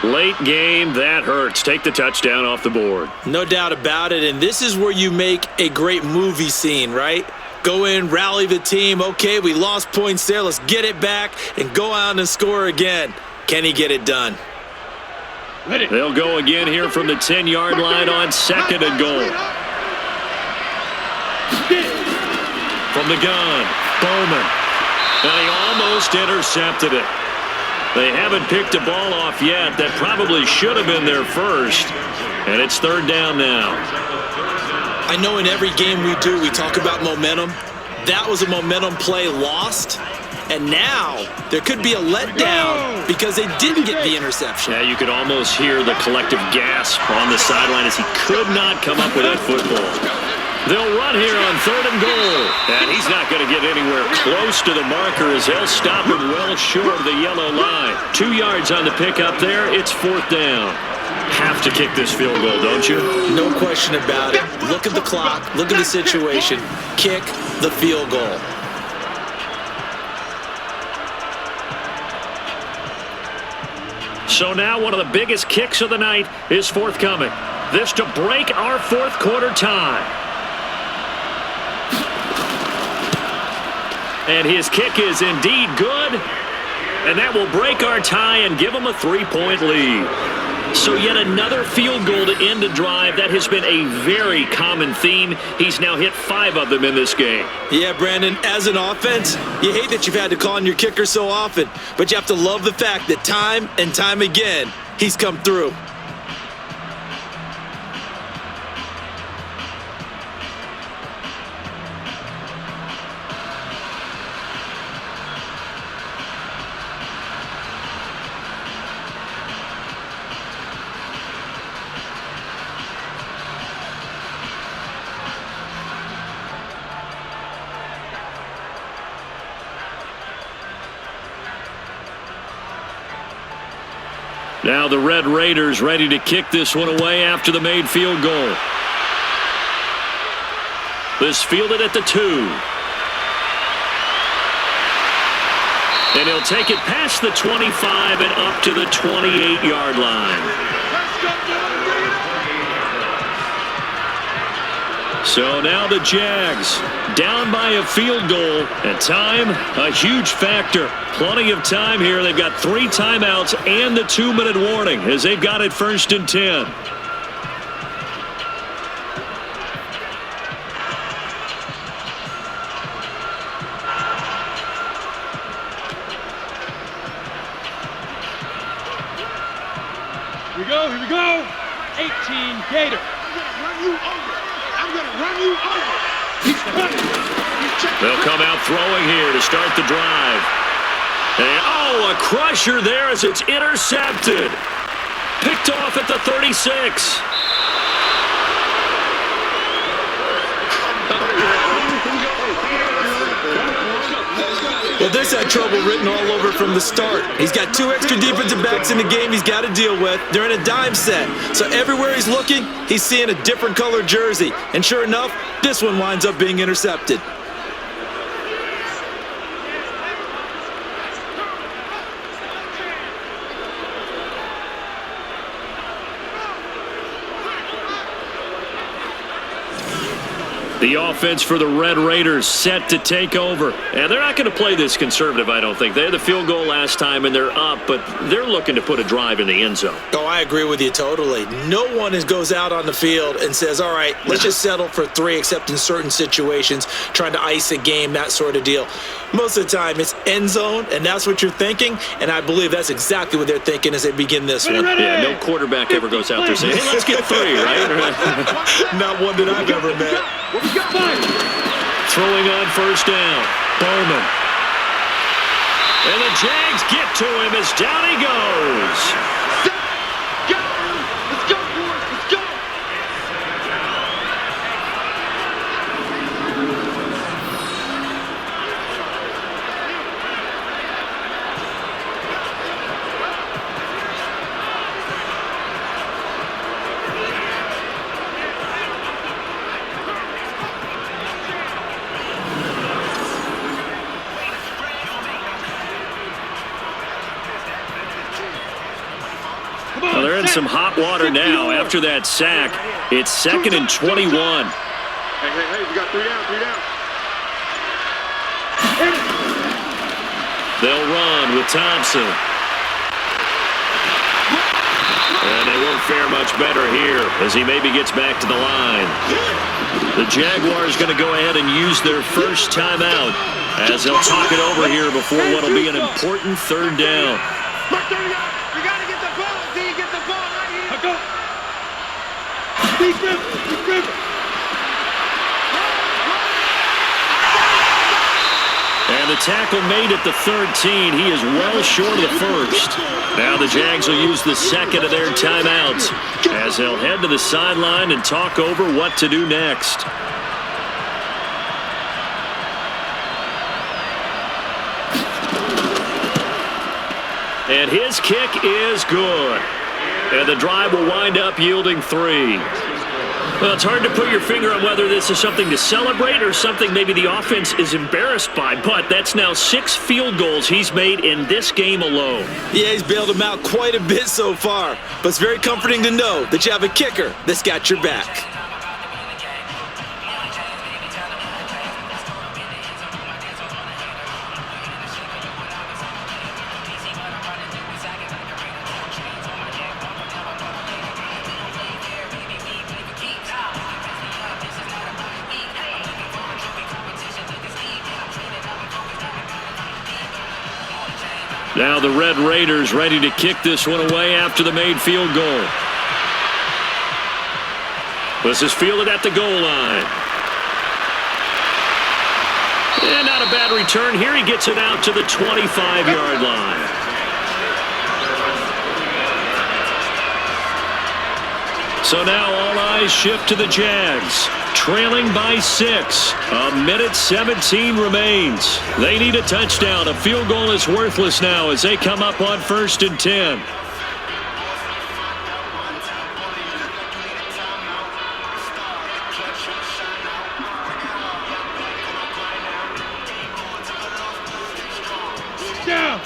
Late game, that hurts. Take the touchdown off the board.
No doubt about it, and this is where you make a great movie scene, right? Go in, rally the team. Okay, we lost points there. Let's get it back and go out and score again. Can he get it done?
They'll go again here from the 10-yard line on second and goal. From the gun, Bowman. And he almost intercepted it. They haven't picked a ball off yet. That probably should have been their first. And it's third down now.
I know in every game we do, we talk about momentum. That was a momentum play lost. And now there could be a letdown because they didn't get the interception.
Yeah, you could almost hear the collective gasp on the sideline as he could not come up with that football. They'll run here on third and goal. And he's not going to get anywhere close to the marker as they'll stop him well short of the yellow line. 2 yards on the pickup there. It's fourth down. Have to kick this field goal, don't you?
No question about it. Look at the clock. Look at the situation. Kick the field goal.
So now one of the biggest kicks of the night is forthcoming. This to break our fourth quarter tie. And his kick is indeed good. And that will break our tie and give him a 3-point lead. So yet another field goal to end a drive. That has been a very common theme. He's now hit 5 of them in this game.
Yeah, Brandon, as an offense, you hate that you've had to call on your kicker so often, but you have to love the fact that time and time again, he's come through.
Now the Red Raiders ready to kick this one away after the made field goal. This fielded at the 2. And he'll take it past the 25 and up to the 28-yard line. So now the Jags down by a field goal, and time, a huge factor. Plenty of time here. They've got 3 timeouts and the 2-minute warning as they've got it first and 10.
Here we go. 18 Gator.
I'm going to run you over. He's coming.
They'll come out throwing here to start the drive. And, oh, a crusher there as it's intercepted. Picked off at the 36.
Well, this had trouble written all over from the start. He's got 2 extra defensive backs in the game he's got to deal with. They're in a dime set. So everywhere he's looking, he's seeing a different color jersey. And sure enough, this one winds up being intercepted.
The offense for the Red Raiders set to take over. And they're not going to play this conservative, I don't think. They had the field goal last time, and they're up, but they're looking to put a drive in the end zone.
Oh, I agree with you totally. No one goes out on the field and says, all right, let's just settle for 3, except in certain situations, trying to ice a game, that sort of deal. Most of the time, it's end zone, and that's what you're thinking, and I believe that's exactly what they're thinking as they begin this one.
Yeah, no quarterback ever goes out there saying, hey, let's get 3, right?
Not one that I've ever met.
Throwing on first down. Bowman. And the Jags get to him as down he goes.
Go! Let's go, boys! Let's go!
Well, they're in some hot water now after that sack. It's 2nd and 21.
Hey, we got 3 down, 3 down.
They'll run with Thompson. And they won't fare much better here as he maybe gets back to the line. The Jaguars going to go ahead and use their first timeout as they'll talk it over here before what will be an important 3rd down.
Mark, there you go. You got to get the ball. D, get the ball right here. Go.
And the tackle made at the 13. He is well short of the first. Now the Jags will use the 2nd of their timeouts as they'll head to the sideline and talk over what to do next. And his kick is good. And the drive will wind up yielding 3. Well, it's hard to put your finger on whether this is something to celebrate or something maybe the offense is embarrassed by, but that's now 6 field goals he's made in this game alone.
Yeah, he's bailed them out quite a bit so far, but it's very comforting to know that you have a kicker that's got your back.
Now the Red Raiders ready to kick this one away after the made field goal. This is fielded at the goal line. And not a bad return here. He gets it out to the 25-yard line. So now all eyes shift to the Jags. Trailing by 6. 1:17 remains. They need a touchdown. A field goal is worthless now as they come up on 1st and 10.
Down.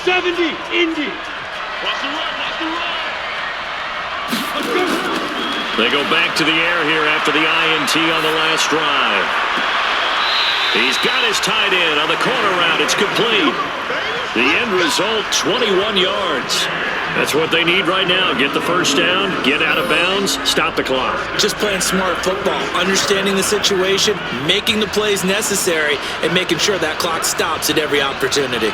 70. Indy.
Watch the run.
Let's go.
They go back to the air here after the INT on the last drive. He's got his tight end on the corner route. It's complete. The end result, 21 yards. That's what they need right now. Get the first down, get out of bounds, stop the clock.
Just playing smart football, understanding the situation, making the plays necessary, and making sure that clock stops at every opportunity.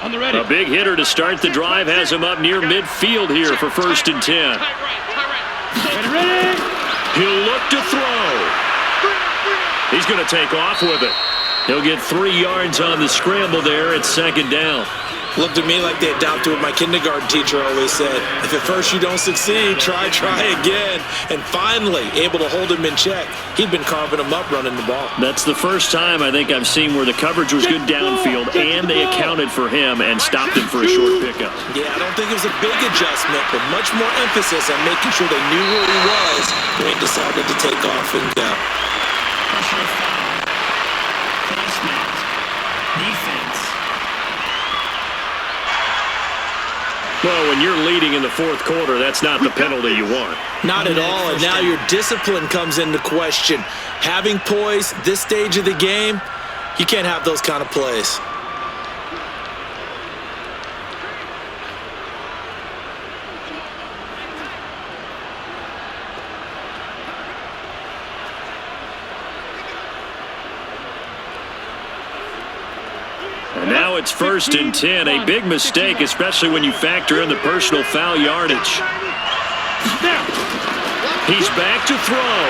On the ready.
A big hitter to start the drive has him up near midfield here for 1st and 10.
Ready.
He'll look to throw. He's going to take off with it. He'll get 3 yards on the scramble there at 2nd down.
Looked at me like they adopted what my kindergarten teacher always said. If at first you don't succeed, try again. And finally, able to hold him in check. He'd been carving him up running the ball.
That's the first time I think I've seen where the coverage was good downfield and they accounted for him and stopped him for a short pickup.
Yeah, I don't think it was a big adjustment, but much more emphasis on making sure they knew where he was when he decided to take off and go.
defense.
Well, when you're leading in the fourth quarter, that's not the penalty you want.
Not at all, and now your discipline comes into question. Having poise this stage of the game, you can't have those kind of plays.
And now it's 1st and 10, a big mistake, especially when you factor in the personal foul yardage. He's back to throw.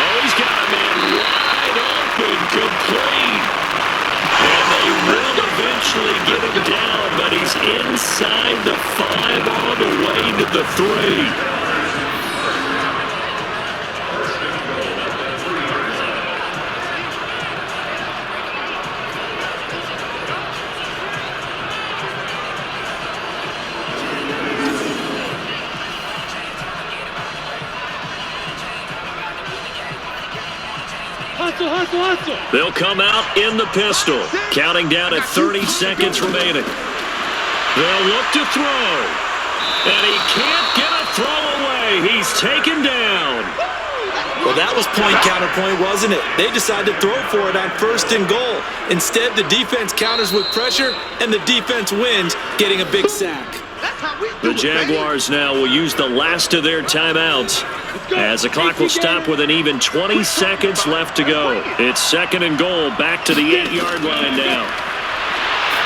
Oh, he's got a man wide open, complete. And they will eventually get him down, but he's inside the 5 all the way to the 3. They'll come out in the pistol, counting down at 30 seconds remaining. They'll look to throw, and he can't get a throw away. He's taken down.
Well, that was point counterpoint, wasn't it? They decided to throw for it on 1st and goal. Instead, the defense counters with pressure, and the defense wins, getting a big sack.
The Jaguars now will use the last of their timeouts as the clock will stop with an even 20 seconds left to go. It's 2nd and goal, back to the 8-yard line now.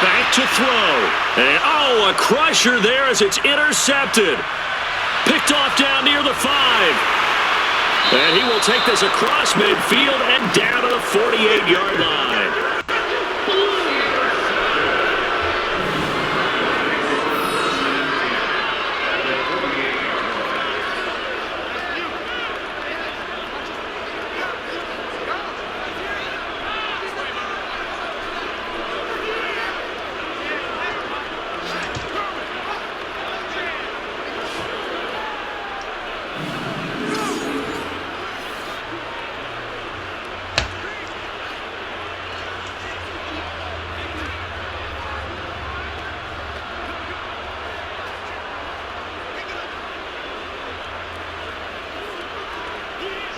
Back to throw. And, oh, a crusher there as it's intercepted. Picked off down near the 5. And he will take this across midfield and down to the 48-yard line.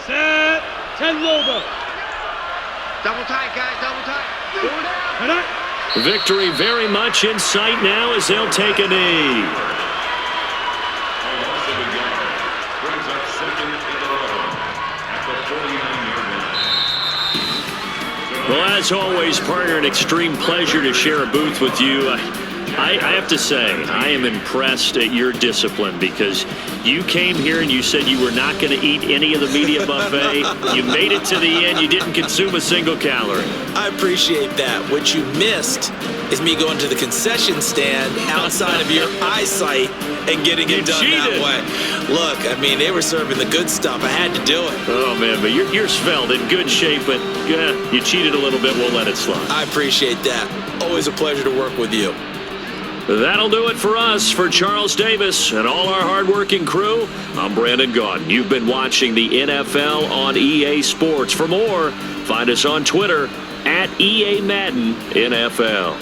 Set. 10 logo.
Double tight, guys, double tight.
Victory very much in sight now as they'll take a knee. Well, as always, partner, an extreme pleasure to share a booth with you. I have to say, I am impressed at your discipline because you came here and you said you were not going to eat any of the media buffet. You made it to the end. You didn't consume a single calorie.
I appreciate that. What you missed is me going to the concession stand outside of your eyesight and getting it done that way. Look, I mean, they were serving the good stuff. I had to do it.
Oh, man, but you're svelte, in good shape, but you cheated a little bit. We'll let it slide.
I appreciate that. Always a pleasure to work with you.
That'll do it for us. For Charles Davis and all our hardworking crew, I'm Brandon Gaudin. You've been watching the NFL on EA Sports. For more, find us on Twitter @EA Madden NFL.